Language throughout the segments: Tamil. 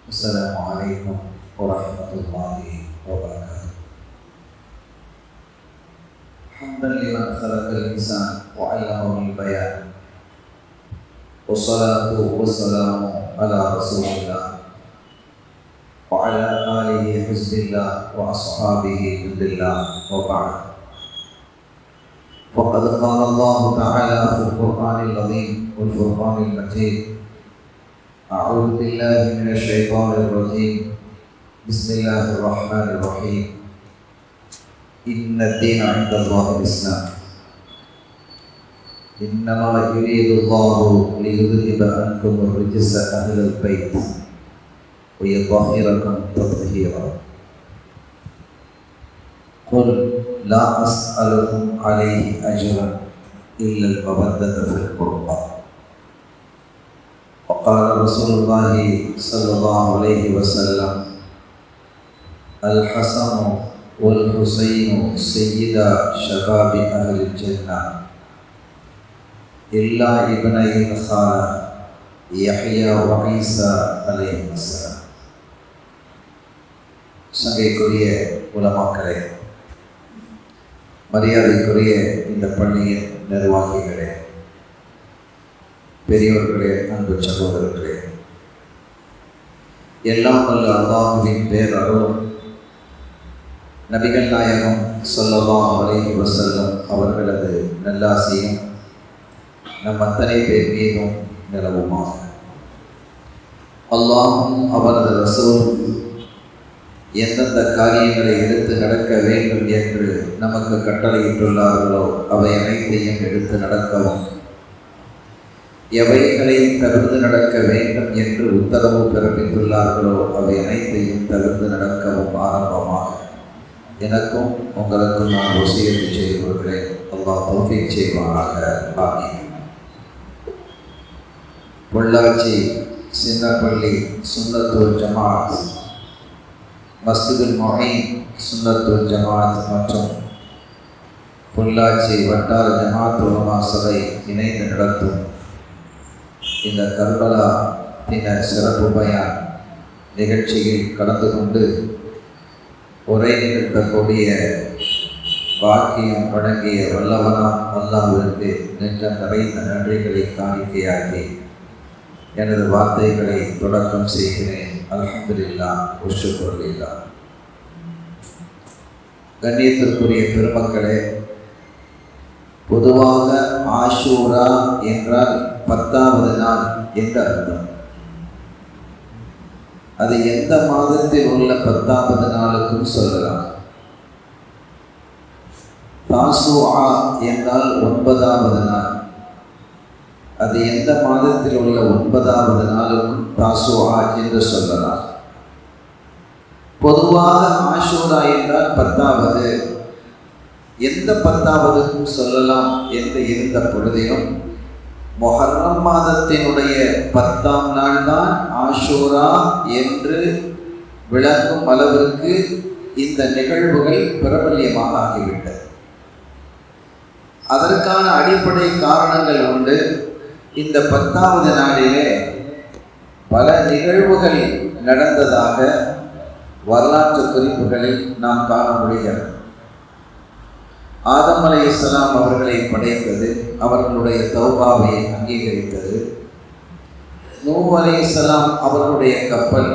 السلام عليكم ورحمة الله وبركاته. حمدا لمن خلق الإنسان وعلمه البيان، والصلاة والسلام على رسول الله وعلى آله حزب الله وأصحابه جند الله، وبعد. وقد قال الله تعالى في القرآن العظيم والفرقان المجيد: أعوذ بالله من الشيطان الرجيم، بسم الله الرحمن الرحيم. إن الدين عند الله الإسلام، إنما يريد الله ليذهب عنكم الرجس أهل البيت ويطهركم تطهيرا. قل لا أسألكم عليه أجرا إلا المودة في القربى. وقال رسول الله صلى الله عليه وسلم: الحسن والحسين سيدا شباب أهل الجنة إلا ابني الخالة يحيى وعيسى عليهم السلام. சங்கைக்குரிய உலமாக்களே, மரியாதைக்குரிய இந்த பள்ளியின் நிர்வாகிகளே, பெரியோர்களே, அன்பு சகோதரர்களே, எல்லாம் வல்ல அல்லாஹ்வின் பேரருளும் நபிகள் நாயகம் ஸல்லல்லாஹு அலைஹி வஸல்லம் அவர்களது நல்லாசியும் நம் அத்தனை பேர் மீதும் நிலவுமாக. அல்லாஹும் அவரது ரசூல் எந்தெந்த காரியங்களை எடுத்து நடக்க வேண்டும் என்று நமக்கு கட்டளையிட்டுள்ளார்களோ அவை அனைத்தையும் எடுத்து நடக்கவும், எவைகளை தவிர்த்து நடக்க வேண்டும் என்று உத்தரவு பிறப்பித்துள்ளார்களோ அவை அனைத்தையும் தவிர்த்து நடக்கவும் ஆரம்பமாக எனக்கும் உங்களுக்கும் நான் வசியத்து செய்து கொள்கிறேன். அல்லாஹ் தௌஃபீக் செய்வானாக. ஆமீன். பொள்ளாச்சி சின்னப்பள்ளி சுன்னத்துல் ஜமாத், மஸ்ஜிதுல் முஹீன் சுன்னத்துல் ஜமாத் மற்றும் பொள்ளாச்சி வட்டார ஜமாத் உலமா சபை இணைந்து நடத்தும் இந்த கர்பலா தின சிறப்பு பயான் நிகழ்ச்சியில் கலந்து கொண்டு உரை நிகழ்த்தக்கூடிய பாக்கியம் வழங்கிய வல்லவனாம் அல்லாஹ்விற்கு நெஞ்சம் நிறைந்த நன்றிகளை காணிக்கையாக்கி எனது வார்த்தைகளை தொடக்கம் செய்கிறேன். அல்ஹம்துலில்லாஹ் வஷ்குருலில்லாஹ். கண்ணியத்திற்குரிய பெருமக்களே, பொதுவாக ஆஷூரா என்றால் 10வது நாள் என்று அர்த்தம். அது எந்த மாதத்தில் உள்ள 10வது நாளுக்கும் சொல்லலாம். தாசுஆ என்றால் 9வது நாள், அது எந்த மாதத்தில் உள்ள 9வது நாளுக்கும் தாசுஆ என்று சொல்லலாம். பொதுவாக ஆஷூரா என்றால் 10வது, எந்த 10வதுக்கும் சொல்லலாம் என்று இருந்த பொழுதிலும் முஹர்ரம் மாதத்தினுடைய 10ஆம் நாள் தான் ஆஷூரா என்று விளங்கும் அளவிற்கு இந்த நிகழ்வுகள் பிரபல்யமாக ஆகிவிட்டது. அதற்கான அடிப்படை காரணங்கள் உண்டு. இந்த 10வது நாளிலே பல நிகழ்வுகள் நடந்ததாக வரலாற்று குறிப்புகளில் நாம் காண முடிகிறது. ஆதம் அலைஹிஸ்ஸலாம் அவர்களை படைத்தது, அவர்களுடைய தௌபாவை அங்கீகரித்தது. நூஹ் அலைஹிஸ்ஸலாம் அவர்களுடைய கப்பல்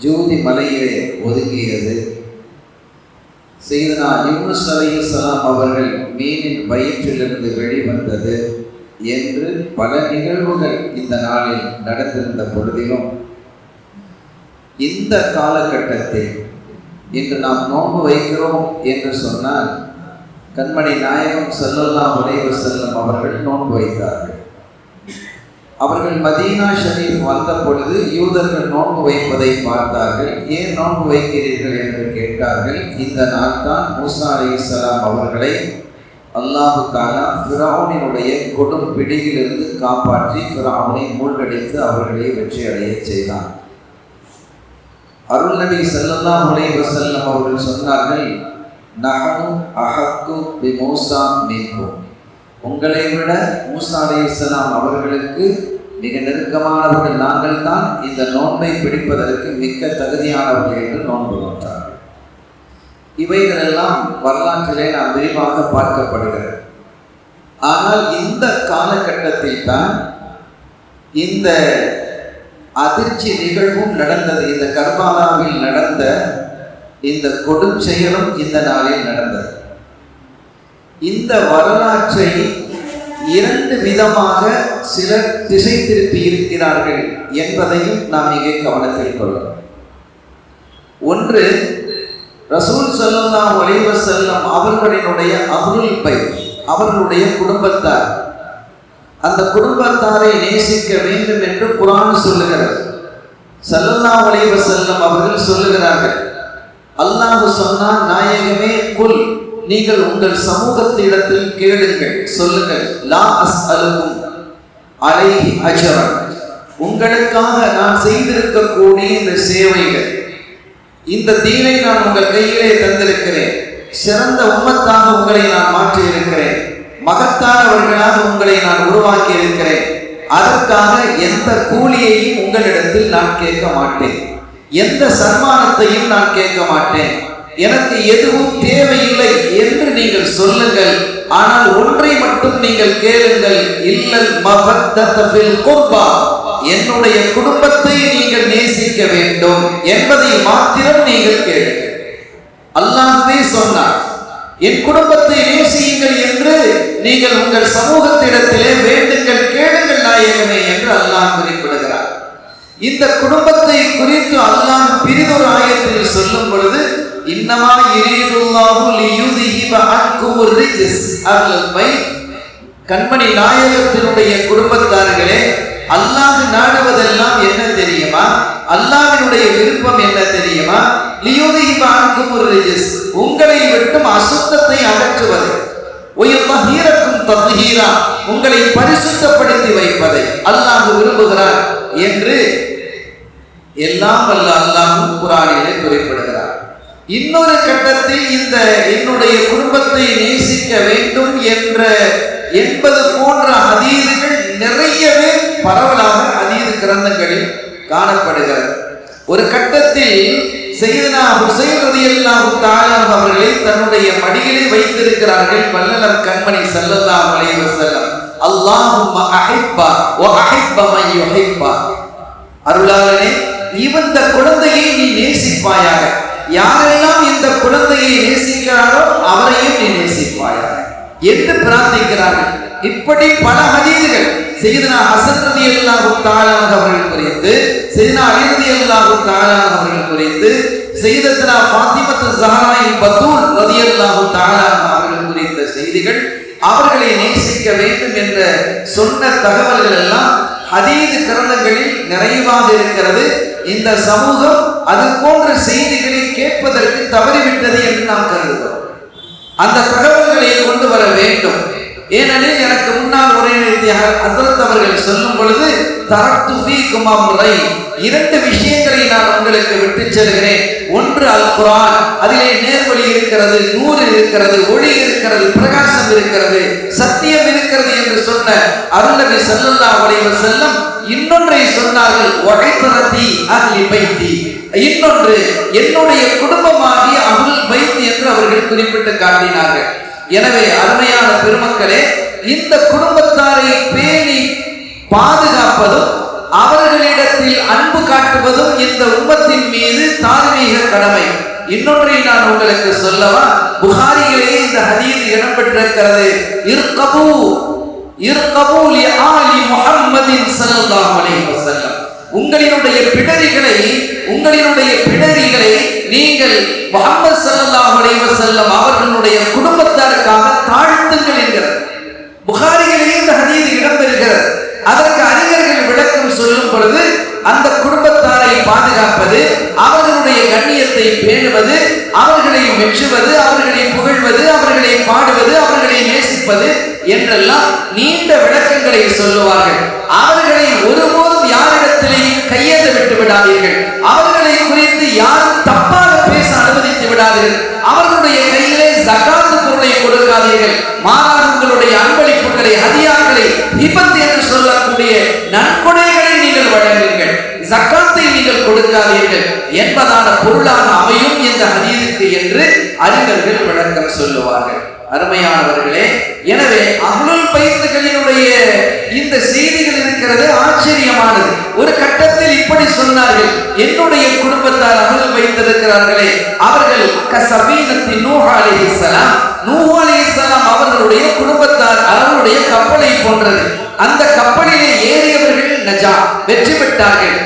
ஜூதி மலையிலே ஒதுங்கியது. சையதுனா யூனுஸ் அலைஹிஸ்ஸலாம் அவர்கள் மீனின் வயிற்றிலிருந்து வெளிவந்தது என்று பல நிகழ்வுகள் இந்த நாளில் நடந்திருந்த பொழுதிலும் இந்த காலகட்டத்தில் இன்று நாம் நோன்பு வைக்கிறோம் என்று சொன்னால் கண்மணி நாயகம் ஸல்லல்லாஹு அலைஹி வஸல்லம் அவர்கள் நோன்பு வைத்தார்கள். அவர்கள் மதீனா ஷரீஃப் வந்த பொழுது யூதர்கள் நோன்பு வைப்பதை பார்த்தார்கள். ஏன் நோன்பு வைக்கிறீர்கள் என்று கேட்டார்கள். இந்த நாள் தான் மூசா அலைஹிஸ்ஸலாம் அவர்களை அல்லாஹு தஆலா ஃபிரௌனினுடைய கொடும் பிடியிலிருந்து காப்பாற்றி ஃபிரௌனை மூழ்கடித்து அவர்களை வெற்றி அடைய செய்தார். அருள் நபி ஸல்லல்லாஹு அலைஹி வஸல்லம் அவர்கள் சொன்னார்கள், நஹனு அஹக்கு பி மூசா மின்கும், உங்களை விட மூசா அலைஹிஸ்ஸலாம் அவர்களுக்கு மிக நெருக்கமானவர்கள் நாங்கள் தான் இந்த நோன்பை பிடிப்பதற்கு மிக்க தகுதியானவர்கள் என்று நோன்பு நோற்றார்கள். இவைகளெல்லாம் வரலாற்றிலே நாம் விரிவாக பார்க்கப்படுகிறது. ஆனால் இந்த காலகட்டத்தில் தான் இந்த அதிர்ச்சி நிகழ்வும் நடந்தது. இந்த கர்பாலாவில் நடந்த இந்த கொடும் செயலும் இந்த நாளில் நடந்தது. இந்த வரலாற்றை இரண்டு விதமாக சிலர் திசை திருப்பி இருக்கிறார்கள் என்பதையும் நாம் இங்கே கவனத்தில் கொள்ளலாம். ஒன்று, ரசூல் ஸல்லல்லாஹு அலைஹி வஸல்லம் அவர்களினுடைய அஹ்லுல் பைத், அவர்களுடைய குடும்பத்தார், அந்த குடும்பத்தாரை நேசிக்க வேண்டும் என்று குர்ஆன் சொல்லுகிறது. ஸல்லல்லாஹு அலைஹி வஸல்லம் அவர்கள் சொல்லுகிறார்கள், அல்லாஹ் சொன்னான், நாயகமே குல், நீங்கள் உங்கள் சமூகத்திடத்தில் கேளுங்கள், சொல்லுங்கள், லா அஸ்அலுக்கும் அலைஹி அஜ்ரன், உங்களுக்காக நான் செய்திருக்கக்கூடிய இந்த சேவைகள், இந்த தீனை நான் உங்கள் கையிலே தந்திருக்கிறேன், சிறந்த உம்மத்தாக உங்களை நான் மாற்றி இருக்கிறேன், மகத்தானவர்களாக உங்களை நான் உருவாக்கி இருக்கிறேன், அதற்காக எந்த கூலியையும் உங்களிடத்தில் நான் கேட்க மாட்டேன், எந்த சன்மானத்தையும் நான் கேட்க மாட்டேன், எனக்கு எதுவும் தேவையில்லை என்று நீங்கள் சொல்லுங்கள். ஆனால் ஒன்றை மட்டும் நீங்கள் கேளுங்கள், இல்லல் மவத்தத ஃபில் குர்பா, என்னுடைய குடும்பத்தை நீங்கள் நேசிக்க வேண்டும் என்பதை மாத்திரம் நீங்கள் கேளுங்கள். அல்லாஹ்வே சொன்னார், என் குடும்பத்தை நேசியுங்கள் என்று நீங்கள் உங்கள் சமூகத்திடத்திலே வேண்டுங்கள், கேளுங்கள் நாயகமே என்று அல்லாஹ் குறிப்பிடுகிறார். இந்த குடும்பத்தை குறித்து அல்லாஹ் பிரிதொரு ஆயத்தில் சொல்லும் பொழுது, இன்னமா யுரீதுல்லாஹு லியுذஹிப அன்குமுர் ரிஜ்ஸ் அஹ்லல் பைத், கண்மணி நாயகத்தினுடைய குடும்பத்தார்களே, அல்லாஹ் நாடுவதெல்லாம் என்ன தெரியுமா? அல்லாஹ்வினுடைய விருப்பம் என்ன தெரியுமா? லியுذஹிப அன்குமுர் ரிஜ்ஸ், உங்களை விட்டும் அசுத்தத்தை அகற்றுவது, வயுத்ஹீரக்கும் தத்ஹீரா, உங்களை பரிசுத்தப்படுத்தி வைப்பதை அல்லாஹ் விரும்புகிறார் என்று எல்லாம் வல்ல அல்லாஹ் குர்ஆனிலே குறிப்பிடுகிறார். இன்னொரு கட்டத்தில் இந்த என்னுடைய குடும்பத்தை நேசிக்க வேண்டும் என்பது போன்ற ஹதீதுகள் நிறையவே பரவலாக ஹதீது கிரந்தங்களில் காணப்படுகிறது. ஒரு கட்டத்தில் சையதுனா ஹுசைன் ரலியல்லாஹு தஆலா அவர்களை தன்னுடைய மடியிலே வைத்திருக்கிறார்கள் வல்லலம் கண்மணி ஸல்லல்லாஹு அலைஹி வஸல்லம். அல்லாஹும்ம அஹிப்பா வ அஹிப்ப மன் யுஹிப்பா, அருளாளனே இந்த குழந்தையை நீ நேசிப்பாயாக, யாரெல்லாம் இந்த குழந்தையை நேசிக்கிறாரோ அவரையும் நீ நேசிப்பாயாக என்று பிரார்த்திக்கிறார்கள். இப்படி பல ஹதீதுகள் சையதுனா ஹஸன் ரலியல்லாஹு தஆலா அவர்கள் குறித்து, சையதுனா அலி ரலியல்லாஹு தஆலா அவர்கள் குறித்து, சையதத்துனா ஃபாத்திமத்து ஸஹ்ராயின் பத்தூல் ரலியல்லாஹு தஆலா அவர்கள் குறித்த செய்திகள், அவர்களை நேசிக்க வேண்டும் என்ற சொன்ன தகவல்கள் எல்லாம் ஹதீது கிரந்தங்களில் நிறைவாக இருக்கிறது. இந்த சமூகம் அது போன்ற செய்திகளை கேட்பதற்கு தவறிவிட்டது என்று நாம் கருதுகிறோம். அந்த தகவல்களை கொண்டு வர வேண்டும். ஏனெனில் எனக்கு முன்னால் உரையாற்றிய ஹஸரத் அவர்கள் சொல்லும் பொழுது, தரத்து ஃபீக்கும் அம்ரை, இரண்டு விஷயங்களை நான் உங்களுக்கு விட்டு செல்கிறேன். ஒன்று அல் குர்ஆன், அதிலே நேர்வழி இருக்கிறது, நூறு இருக்கிறது, ஒளி இருக்கிறது, பிரகாசம் இருக்கிறது, சத்தியம் இருக்கிறது என்று சொன்ன அருள்நபி ஸல்லல்லாஹு அலைஹி வஸல்லம் இன்னொன்றை சொன்னார்கள், வஹைதரதி அஹ்லி பைத்தி, இன்னொன்று என்னுடைய குடும்பமாகிய அஹ்லுல் பைத் என்று அவர்கள் குறிப்பிட்டு காட்டினார்கள். எனவே அருமையான பெருமக்களே, இந்த குடும்பத்தாரை பேணி பாதுகாப்பதும் அவர்களிடத்தில் அன்பு காட்டுவதும் இந்த உம்மத்தின் மீது தார்மீக கடமை. இன்னொன்றை நான் உங்களுக்கு சொல்லவா? புகாரியிலே இந்த ஹதீஸ் இடம்பெற்றிருக்கிறது, இர்கபு இர்கபு லி ஆலி முஹம்மதின் ஸல்லல்லாஹு அலைஹி வஸல்லம், உங்களினுடைய பிடரிகளை நீங்கள் முஹம்மது ஸல்லல்லாஹு அலைஹி வஸல்லம் அவர்களுடைய குடும்பத்தாருக்காக தாழ்த்துங்கள் என்கிறார். புகாரியிலே இந்த ஹதீஸ் இடம்பெறுகிறது. அதற்கு அறிஞர்கள் விளக்கம் சொல்லும் பொழுது, அந்த குடும்பத்தாரை பாதுகாப்பது, அவர்களுடைய கண்ணியத்தை பேணுவது, அவர்களை மெச்சுவது, அவர்களை புகழ்வது, அவர்களை பாடுவது, அவர்களை நேசிப்பது என்றெல்லாம் நீண்ட விளக்கங்களை சொல்லுவார்கள். அவர்களை ஒருபோதும் யாரிடத்திலேயும் கையேந்து விட்டு விடாதீர்கள், அவர்களை குறித்து யாரும் தப்பாக பேச அனுமதித்து விடாதீர்கள், அவர்களுடைய கையிலே ஜகாத் பொருளை கொடுக்காதீர்கள், மாறாக உங்களுடைய அன்பளிப்புகளை, ஹதியாக்களை, ஹிபத் என்று சொல்லக்கூடிய வஸல்லமுடைய நன்கொடைகளை நீங்கள் வழங்குங்கள், ஜக்காத்தை நீங்கள் கொடுக்காதீர்கள் என்பதான பொருளாக அமையும் இந்த ஹதீஸுக்கு என்று அறிஞர்கள் விளக்கம் சொல்லுவார்கள். அருமையானவர்களே, எனவே அஹ்லுல் பைத்துகளினுடைய இந்த செய்திகள் இருக்கிறது ஆச்சரியமானது. ஒரு கட்டத்தில் இப்படி சொன்னார்கள், என்னுடைய குடும்பத்தார் அஹ்லுல் பைத் இருக்கிறார்களே, அவர்கள் கஸபீனத்தி நூஹ் அலைஹிஸ்ஸலாம், நூஹ் அலைஹிஸ்ஸலாம் அவர்களுடைய குடும்பத்தார் அவர்களுடைய கப்பலை போன்றது. அந்த கப்பலிலே ஏறியவர்கள் நஜா, வெற்றி பெற்றார்கள்.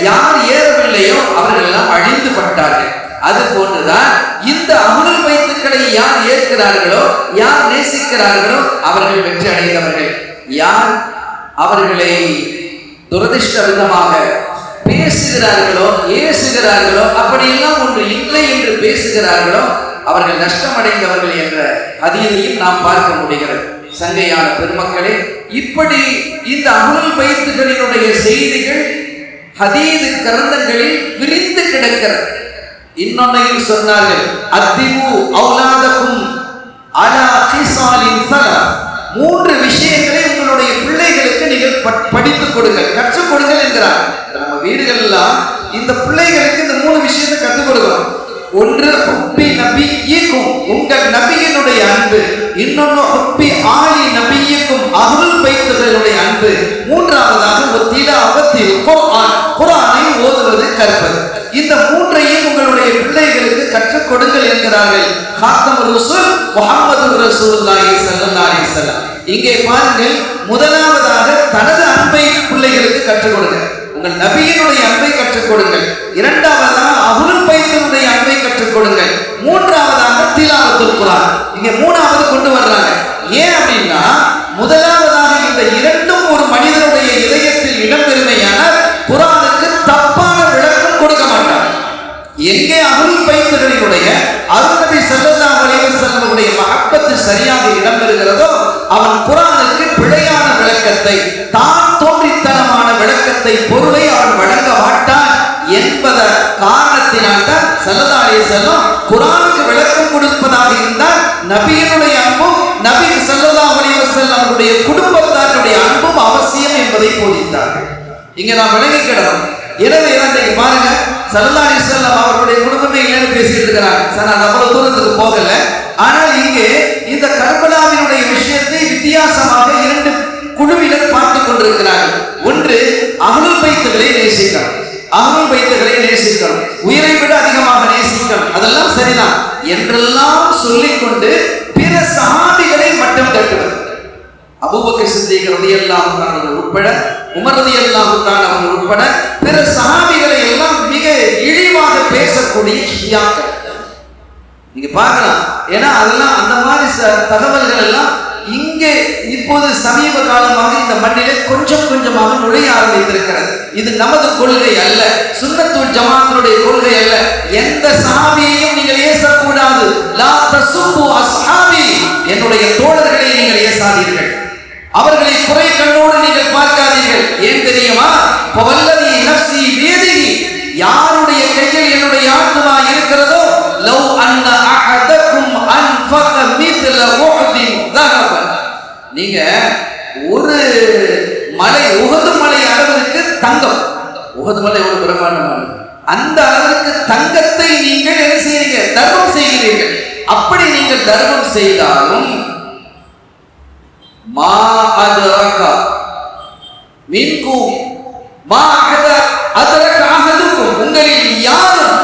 யார் ஏறவில்லையோ அவர்கள் எல்லாம் அழிந்து பட்டார்கள். அது போன்றுதான் இந்த அஹ்லுல் பைத்துக்களை யார் ஏற்கிறார்களோ, யார் நேசிக்கிறார்களோ அவர்கள் வெற்றி அடைந்தவர்கள். யார் அவர்களை துரதிஷ்ட விதமாக பேசுகிறார்களோ, ஏசுகிறார்களோ, அப்படியெல்லாம் ஒன்று இல்லை என்று பேசுகிறார்களோ அவர்கள் நஷ்டமடைந்தவர்கள் என்ற ஹதீஸையும் நாம் பார்க்க முடிகிறது. சங்கையான பெருமக்களே, இப்படி இந்த அஹ்லுல் பைத்துகளினுடைய செய்திகள் ஹதீஸ் கிரந்தங்களில் விரிந்து கிடக்கிறது. இன்னொன்னையும் சொன்னார்கள், அத்திபு அவுலாதகும் அலா ஹிசாலின் ஸலாத், 3 விஷயங்களை உங்களுடைய பிள்ளைகளுக்கு நீங்கள் படித்துக் கொடுங்கள், கற்றுக் கொடுங்கள் என்கிறார். நம்ம வீடுகள் எல்லாம் இந்த பிள்ளைகளுக்கு இந்த 3 விஷயத்தை கற்றுக் கொடுக்கணும். ஒன்று ஹுப்பி நபியிக்கும், உங்கள் நபியினுடைய அன்பு. இன்னொன்று ஹுப்பி ஆலி நபியிக்கும், அஹ்லுல் பைத்துகளுடைய அன்பு. மூன்றாவதாக திலாவத்தில் குர்ஆன், குர்ஆனை ஓதுவது, கற்பது. இந்த 3ஐயும் உங்களுடைய பிள்ளைகளுக்கு கற்றுக் கொடுங்கள் என்கிறார்கள் காத்தமுர் ரசூல் முஹம்மது ரசூலுல்லாஹி ஸல்லல்லாஹு அலைஹி வஸல்லம். இங்கே பாருங்கள், முதலாவதாக தனது அன்பை பிள்ளைகளுக்கு கற்றுக் கொடுங்க, உங்கள் நபியினுடைய அன்பை கற்றுக் கொடுங்கள். இரண்டாவதாக அஹ்லுல் பைத்தினுடைய அன்பை கற்றுக் கொடுங்கள். மூன்றாவதாக திலாவத்துல் குர்ஆன். இங்க 3வது கொண்டு வர்றாங்க. ஏன் அப்படின்னா, முதலாவதாக இந்த இரண்டும் ஒரு மனிதனுடைய இதயத்தில் இடம்பெறுமையானால் குர்ஆனுக்கு தப்பான விளக்கம் கொடுக்க மாட்டார். எங்கே அஹ்லுல் பைத்துகளினுடைய அருள்நபி ஸல்லல்லாஹு அலைஹி வஸல்லமுடைய மஹப்பத்து சரியாக இடம்பெறுகிறதோ அவன் குர்ஆனுக்கு பிழையான விளக்கத்தை, தான் தோன்றித்தனமான விளக்கத்தை, பொருளை அவன் வழங்க மாட்டான் என்பத காரணத்தினால்தான் ஸல்லல்லாஹு அலைஹி வஸல்லம் குர்ஆனுக்கு விளக்கம் கொடுப்பதாக இருந்தால் நபியினுடைய அன்பும் நபி ஸல்லல்லாஹு அலைஹி வஸல்லமுடைய குடும்பத்தாருடைய அன்பும் அவசியம் என்பதை போதித்தார்கள். இங்க நாம் விளங்கிக்கிடணும். எனவே இன்றைக்கு பாருங்க, ஸல்லல்லாஹு அலைஹி வஸல்லம் அவர்களுடைய குடும்பமே இல்லைன்னு பேசிட்டு இருக்கிறாங்க. நான் அவ்வளவு தூரத்துக்கு போகல. ஆனால் இங்கே இந்த கர்பலாவினுடைய விஷயத்தை வித்தியாசமாக 2 குழுவினர் பார்த்துக் கொண்டிருக்கிறார்கள். ஒன்று, அஹ்லுல் பைத்துகளை நேசிக்கணும், அஹ்லுல் பைத்துகளை நேசிக்கணும், உயிரை விட அதிகமாக நேசிக்கணும், அதெல்லாம் சரிதான் என்றெல்லாம் சொல்லிக்கொண்டு பிற சஹாபிகளை மட்டம் தட்டுவது. அபூபக்கர் சித்திக் ரலியல்லாஹு தஆலா உட்பட, உமர் ரலியல்லாஹு தஆலா உட்பட பிற சஹாபிகளை எல்லாம் மிக இழிவாக பேசக்கூடிய ஷியாக்கள் நீங்க பார்க்கலாம். ஏன்னா அதெல்லாம் அந்த மாதிரி தகவல்கள் எல்லாம் இங்கே இப்போது சமீப காலமாக இந்த மண்ணிலே கொஞ்சம் கொஞ்சமாக நுழைய ஆரம்பித்திருக்கிறது. இது நமது கொள்கை அல்ல, சுன்னத்துல் ஜமாஅத்துடைய கொள்கை அல்ல. எந்த சஹாபியையும் நீங்கள் ஏசக்கூடாது. லா தசுப்பு அஸ்ஹாபி, என்னுடைய தோழர்களை நீங்கள் ஏசாதீர்கள், அவர்களை குறை கண்ணோடு நீங்கள் பார்க்காதீர்கள். ஏன் தெரியுமா? ஃபவல்லதி நஃப்ஸி பியதிஹி, யாருடைய கையில் என்னுடைய ஆத்மா இருக்கிறதோ, லவ் அன்ன அஹதக்கும் அன்ஃபக மித்ல உஹதின் தஹபன், நீங்க ஒரு மலை, உஹது மலை அளவுக்கு தங்கம், உஹது மலை ஒரு பிரமாண்டமானது, அந்த அளவுக்கு தங்கத்தை நீங்கள் என்ன செய்றீங்க? தர்மம் செய்கிறீர்கள். அப்படி நீங்கள் தர்மம் செய்தாலும் மா அத்ரக மின்கும் மா அத்ரக அஹதுக்கும், உங்களில் யாரும்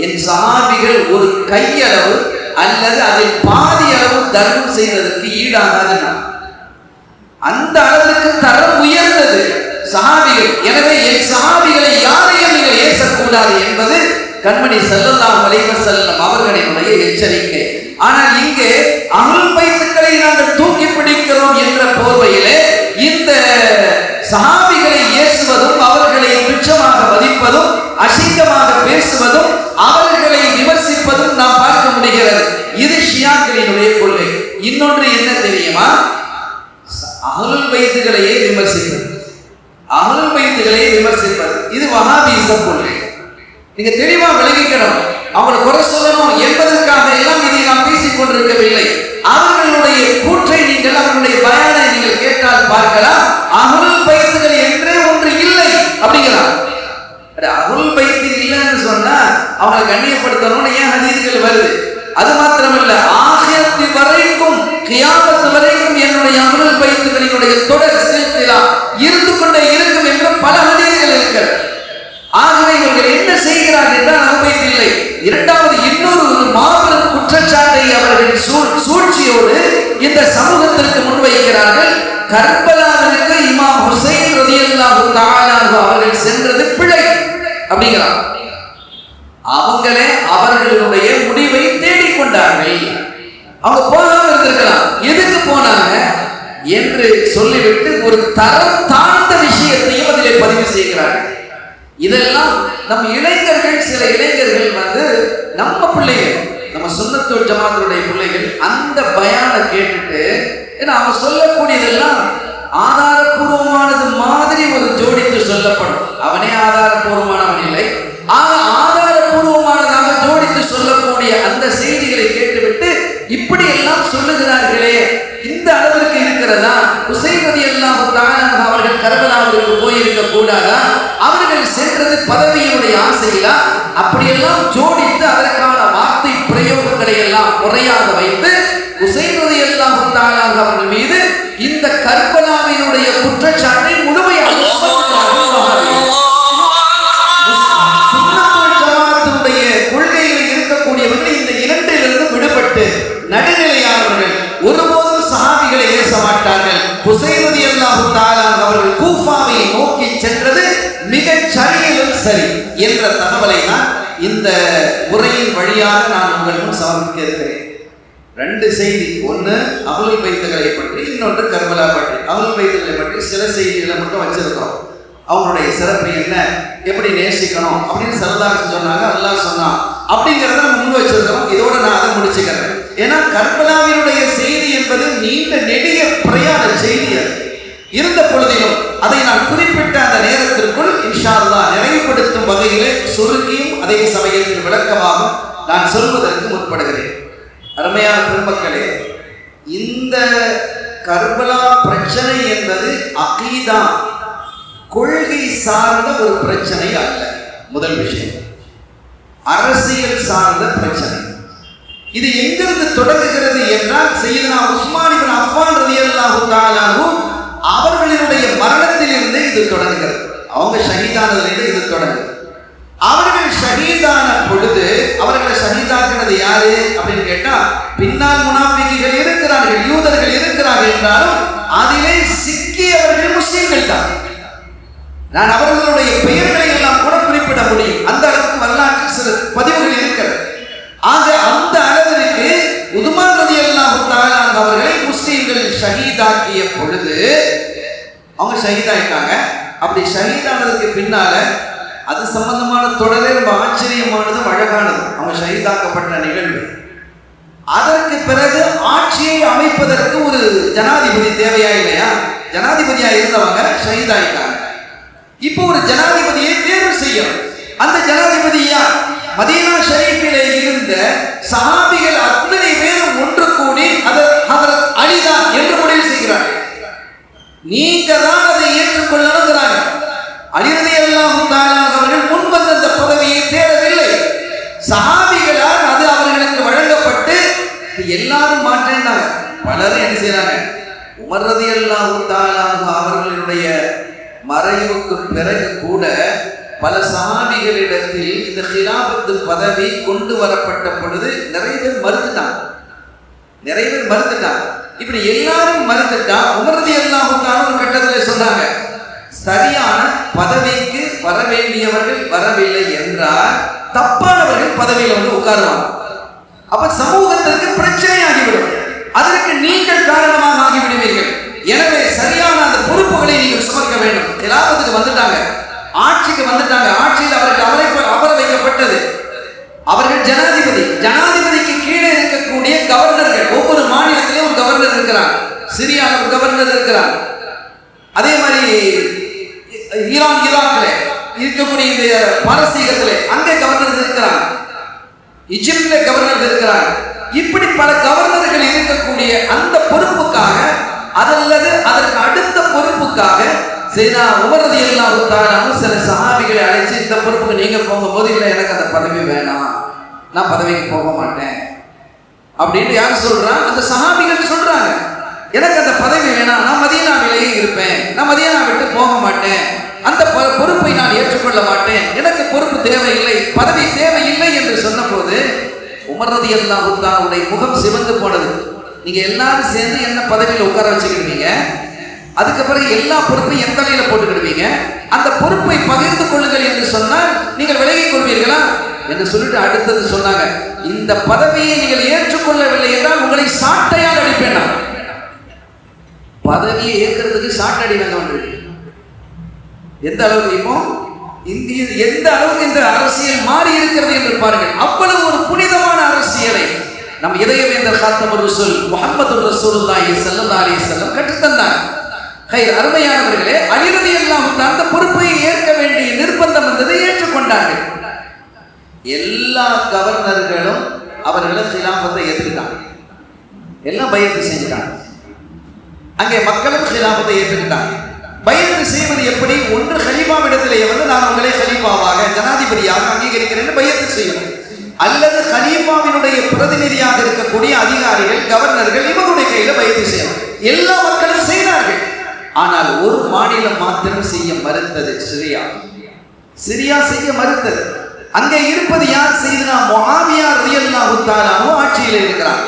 என் சஹாபிகள் ஒரு கையளவு அல்லது அதை பாதி அளவு தர்மம் செய்வதற்கு ஈடாகாது. அந்த அளவுக்கு தரம் உயர்ந்தது சஹாபிகள். எனவே என் சஹாபிகளை யாரையும் நீங்கள் ஏசக்கூடாது என்பது கண்மணி ஸல்லல்லாஹு அலைஹி வஸல்லம் அவர்களினுடைய எச்சரிக்கை. ஆனால் இங்கே அஹ்லுல் பைத்துக்களை நாங்கள் தூக்கி பிடிக்கிறோம் என்ற போர்வையிலே இந்த சஹாபிகளை ஏசுவதும், அவர்களை துச்சமாக மதிப்பதும், அசிங்கமாக பேசுவதும், அவர்களை விமர்சிப்பதும் நாம் பார்க்க முடிகிறது. இது ஷியாக்களினுடைய கொள்கை. இன்னொன்று என்ன தெரியுமா? அஹ்லுல் பைத்துகளையே விமர்சிப்பது, அஹ்லுல் பைத்துகளை விமர்சிப்பது, இது வஹாபிச கொள்கை. நீங்க தெளிவா விளங்கிக்கணும். அவங்களை குறை சொல்லணும் என்பதற்காக எல்லாம் இதை நாம் பேசிக் கொண்டிருக்கவில்லை. அவர்களுடைய கூற்றை நீங்கள், அவர்களுடைய பயானை நீங்கள் கேட்டால் பார்க்கலாம். அஹ்லுல் பைத்துகள் என்றே ஒன்று இல்லை அப்படிங்கிறார். அஹ்லுல் பைத்து இல்லைன்னு சொன்னா அவங்களை கண்ணியப்படுத்தணும்னு ஏன் ஹதீஸ்கள் வருது? அது மாத்திரமல்ல, ஆகியத்து வரைக்கும் கியாமத்து வரைக்கும் என்னுடைய அஹ்லுல் பைத்துகளினுடைய தொடர் சில்சிலா இருந்து கொண்டே இருக்கும் என்று பல ஹதீஸ்கள் இருக்கிறது. ஆகவே இவர்கள் என்ன செய்கிறார்கள் என்றால் அனுபவித்து இல்லை. இரண்டாவது, இன்னொரு மாபெரும் குற்றச்சாட்டை அவர்கள் சூழ்ச்சியோடு இந்த சமூகத்திற்கு முன்வைக்கிறார்கள். கர்பலாவிற்கு இமாம் ஹுசைன் ரலியல்லாஹு தஆலா அன்ஹு அவர்கள் சென்றது பிழை அப்படிங்கிறார். அவங்களே அவர்களுடைய முடிவை தேடிக்கொண்டார்கள். அவங்க போகாம இருந்திருக்கலாம், எதுக்கு போனாங்க என்று சொல்லிவிட்டு ஒரு தரம் தாழ்ந்த விஷயத்தையும் அதிலே பதிவு செய்கிறார்கள். இதெல்லாம் நம் இளைஞர்கள், சில இளைஞர்கள் நம்ம பிள்ளைகள், நம்ம சுன்னத்துல் ஜமாத்துடைய பிள்ளைகள் அந்த பயானை கேட்டுட்டு, ஏன்னா அவங்க சொல்லக்கூடியதெல்லாம் ஆதாரபூர்வமானது மாதிரி ஒரு ஜோடித்து சொல்லப்படும். அவனே ஆதாரபூர்வமானவன் இல்லை, ஆதாரபூர்வமானதாக ஜோடித்து சொல்லக்கூடிய அந்த செய்திகளை கேட்டுவிட்டு இப்படி எல்லாம் சொல்லுகிறார்களே, இந்த அளவிற்கு இருக்கிறதா? ஹுசைன் ரலியல்லாஹு தஆலா அவர்கள் கர்பலாவிற்கு போயிருக்க கூடாதா? அவர்கள் சென்றது பதவியினுடைய ஆசையிலா? அப்படியெல்லாம் ஜோடித்து அதற்கான வார்த்தை பிரயோகங்களை எல்லாம் முறையாக வைத்து ஹுசைன் ரலியல்லாஹு தஆலா அவர்கள் மீது இந்த கர்பலாவினுடைய குற்றச்சாட்டை முழுமையாக கொள்கையில் இருக்கக்கூடியவர்கள் இந்த இரண்டிலிருந்து விடுபட்டு நடுநிலையானவர்கள் ஒருபோதும் சஹாபிகளை ஏச மாட்டார்கள். ஹுசைன் ரலியல்லாஹு தஆலா அவர்கள் கூஃபாவை நோக்கி சென்றது மிகச் சரியிலும் சரி என்ற தகவலை தான் இந்த உரையின் வழியாக நான் உங்கள் முன் சமர்ப்பிக்க இருக்கிறேன். ரெண்டு செய்தி, ஒன்று அஹ்லுல் பைத்துகளை பற்றி, இன்னொன்று கர்பலா பற்றி. அஹ்லுல் பைத்துகளை பற்றி சில செய்திகளை மட்டும் வச்சிருக்கோம். அவங்களுடைய சிறப்பு என்ன, எப்படி நேசிக்கணும் அப்படின்னு ஸல்லல்லாஹு சொன்னாங்க, அல்லாஹ் சொன்னான் அப்படிங்கிறத நம்ம முன் வச்சிருக்கிறோம். இதோட நான் அதை முடிச்சுக்கிறேன். ஏன்னா கர்பலாவினுடைய செய்தி என்பது நீண்ட நெடிய பிரயாண செய்தி இருந்த பொழுதிலும் அதை நான் குறிப்பிட்ட அந்த நேரத்திற்குள் இன்ஷா அல்லாஹ் நிறைவுபடுத்தும் வகையிலே சுருக்கியும் அதே சமயத்தில் விளக்கமாகவும் நான் சொல்வதற்கு முற்படுகிறேன். அருமையான பெருமக்களே, இந்த கர்பலா பிரச்சனை என்பது அகீதா, கொள்கை சார்ந்த ஒரு பிரச்சனை அல்ல. முதல் விஷயம், அரசியல் சார்ந்த பிரச்சனை. இது எங்கிருந்து தொடங்குகிறது என்றால், சையதுனா உஸ்மான் இப்னு அஃபான் ரலியல்லாஹு தஆலா அன்ஹு அவர்களுடைய மரணத்திலிருந்து இது தொடங்குகிறது. அவங்க ஷஹீதானதிலிருந்து இது தொடங்குது. அவர்கள் ஷஹீதான பொழுது அவர்களை ஷஹீதாக்குனது யாரு அப்படின்னு கேட்டா, பின்னால் முனாஃபிக்குகள் இருக்கிறார்கள், யூதர்கள் இருக்கிறார்கள் என்றாலும் அதிலே சிக்கியவர்கள் முஸ்லிம்கள் தான். நான் அவர்களுடைய பெயர்களை எல்லாம் கூட குறிப்பிட முடியும். அந்த அளவுக்கு வரலாற்று சில பதிவுகள் இருக்கிறது. ஆக அந்த அளவிற்கு உதுமான் ரலியல்லாஹு தஆலா அவர்களை முஸ்லிம்கள் ஷஹீதாக்கிய பொழுது அவங்க ஷஹீதாயிட்டாங்க. அப்படி ஷஹீதானதுக்கு பின்னால அது சம்பந்தமான தொடரே ரொம்ப ஆச்சரியமானதும் அழகானது. அவங்க ஷஹீதாக்கப்பட்ட நிகழ்வு. அதற்கு பிறகு ஆட்சியை அமைப்பதற்கு ஒரு ஜனாதிபதி தேவையா இல்லையா? ஜனாதிபதியா இருந்தவங்க ஷஹீதாயிட்டாங்க. இப்போ ஒரு ஜனாதிபதியை தேர்வு செய்யணும். அந்த ஜனாதிபதி யார்? மதீனா ஷரீஃபிலே இருந்த சஹாபிகள் அத்தனை பேரும் ஒன்று கூடி ஹதரத் அலி தான் என்று முடிவு செய்கிறார்கள். நீங்க தான் அதை ஏற்றுக்கொள்ளணுங்கிறாங்க. அலி ரலியல்லாஹு தஆலா அவர்கள் முன் வந்த அந்த பதவியை தேடவில்லை. சஹாபிகளால் அது அவர்களுக்கு வழங்கப்பட்டு எல்லாரும் மாற்றினாங்க. பலரும் என்ன செய்யறாங்க? உமர் ரலியல்லாஹு தஆலா அவர்களுடைய மறைவுக்கு பிறகு கூட பல சஹாபிகளிடத்தில் இந்த கிலாபத்து பதவி கொண்டு வரப்பட்ட பொழுது நிறைய பேர் மறுத்துட்டாங்க. இப்படி எல்லாரும் மறுத்துட்டா உமர் ரலியல்லாஹு தஆலா ஒரு கட்டத்தில் சொன்னாங்க, சரியான பதவிக்கு வர வேண்டியவர்கள் வரவில்லை என்றால் தப்பானவர்கள் பதவியில் உட்காருவாங்க. அப்ப சமூகத்திற்கு பிரச்சனையாகிவிடும். அதற்கு நீங்கள் காரணமாக ஆகிவிடுவீர்கள். எனவே சரியான அந்த பொறுப்புகளை நீங்கள் சுமக்க வேண்டும். கிலாபத்துக்கு வந்துட்டாங்க, ஆட்சிக்கு வந்துட்டாங்க. ஆட்சியில் அவர்கள் அமர வைக்கப்பட்டது. அவர்கள் ஜனாதிபதிக்கு கீழே இருக்கக்கூடிய கவர்னர்கள், ஒவ்வொரு மாநிலத்திலும் ஒரு கவர்னர் இருக்கிறார். சிரியாவில் ஒரு கவர்னர் இருக்கிறார். அதே மாதிரி ஈராக்ல இருக்கக்கூடிய இந்த பாரசீகத்திலே அங்கே கவர்னர் இருக்கிறார். இஜிப்ட்ல கவர்னர் இருக்கிறாங்க. இப்படி பல கவர்னர்கள் இருக்கக்கூடிய அந்த பொறுப்புக்காக அதல்லது அதற்கு அடுத்த பொறுப்புக்காக செய்தா உமர் ரலியல்லாஹு தஆலா சில சஹாபிகளை அழைச்சு இந்த பொறுப்புக்கு நீங்க போகும்போது இல்லை எனக்கு அந்த பதவி வேணாம், நான் பதவிக்கு போக மாட்டேன் அப்படின்னு யார் சொல்றா? அந்த சஹாபிகள் சொல்றாங்க, எனக்கு அந்த பதவி வேணாம், நான் மதீனாவிலேயே இருப்பேன், நான் மதீனா விட்டு போக மாட்டேன், அந்த பொறுப்பை நான் ஏற்றுக்கொள்ள மாட்டேன், எனக்கு பொறுப்பு தேவையில்லை, பதவி தேவையில்லை என்று சொன்ன போது உமர் ரலியல்லாஹு தஆலாவுடைய முகம் சிவந்து போனது. நீங்க எல்லாரும் சேர்ந்து என்ன பதவியில் உட்கார வச்சுக்கிடுவீங்க, அதுக்கு பிறகு எல்லா பொறுப்பையும் என் தலையில போட்டுக்கிடுவீங்க, அந்த பொறுப்பை பகிர்ந்து கொள்ளுங்கள் என்று சொன்னால் நீங்கள் விலகிக் கொள்வீர்களா என்று சொல்லிட்டு அடுத்தது சொன்னாங்க, இந்த பதவியை நீங்கள் ஏற்றுக்கொள்ளவில்லை என்றால் உங்களை சாட்டையால் அடிப்பேன். பதவியை ஏற்கிறதுக்கு சாட்டை அடி வேண்டாம். எந்த அளவுக்கு இப்போ இந்திய எந்த அளவுக்கு இந்த அரசியல் மாறி இருக்கிறது என்று பாருங்கள். அவ்வளவு ஒரு புனிதமான அரசியலை நம் இதயவேந்தர் காத்தமுர் ரசூல் முஹம்மது ரசூலுல்லாஹி ஸல்லல்லாஹு அலைஹி வஸல்லம் கற்றுத்தந்தார். அருமையானவர்களே, அலி ரலியல்லாஹு தஆலா அந்த பொறுப்பை ஏற்க வேண்டிய நிர்பந்தம் வந்ததை ஏற்றுக்கொண்டார்கள். எல்லா கவர்னர்களும் அவர்களை கிலாஃபத்தை ஏற்றுக்கிட்டாங்க, எல்லாம் பையத்து செஞ்சுட்டாங்க. அங்கே மக்களும் கிலாஃபத்தை ஏற்றுக்கிட்டாங்க. பையத்து செய்வது எப்படி? ஒன்று கலீஃபாவிடத்திலே வந்து நான் உங்களை கலீஃபாவாக ஜனாதிபதியாக அங்கீகரிக்கிறேன் பையத்து செய்யணும், அல்லது கலீஃபாவினுடைய பிரதிநிதியாக இருக்கக்கூடிய அதிகாரிகள் கவர்னர்கள் இவங்களுடைய கையில பையத்து செய்யணும். எல்லா மக்களும் செய்தார்கள். ஆனால் ஒரு மாநிலம் மாத்திரம் செய்ய மறுத்தது, சிரியா. சிரியா செய்ய மறுத்தது. அங்கே இருப்பது யார் செய்தனா? முஆவியா ரலியல்லாஹு தஆலா ஆட்சியில் இருக்கிறாங்க.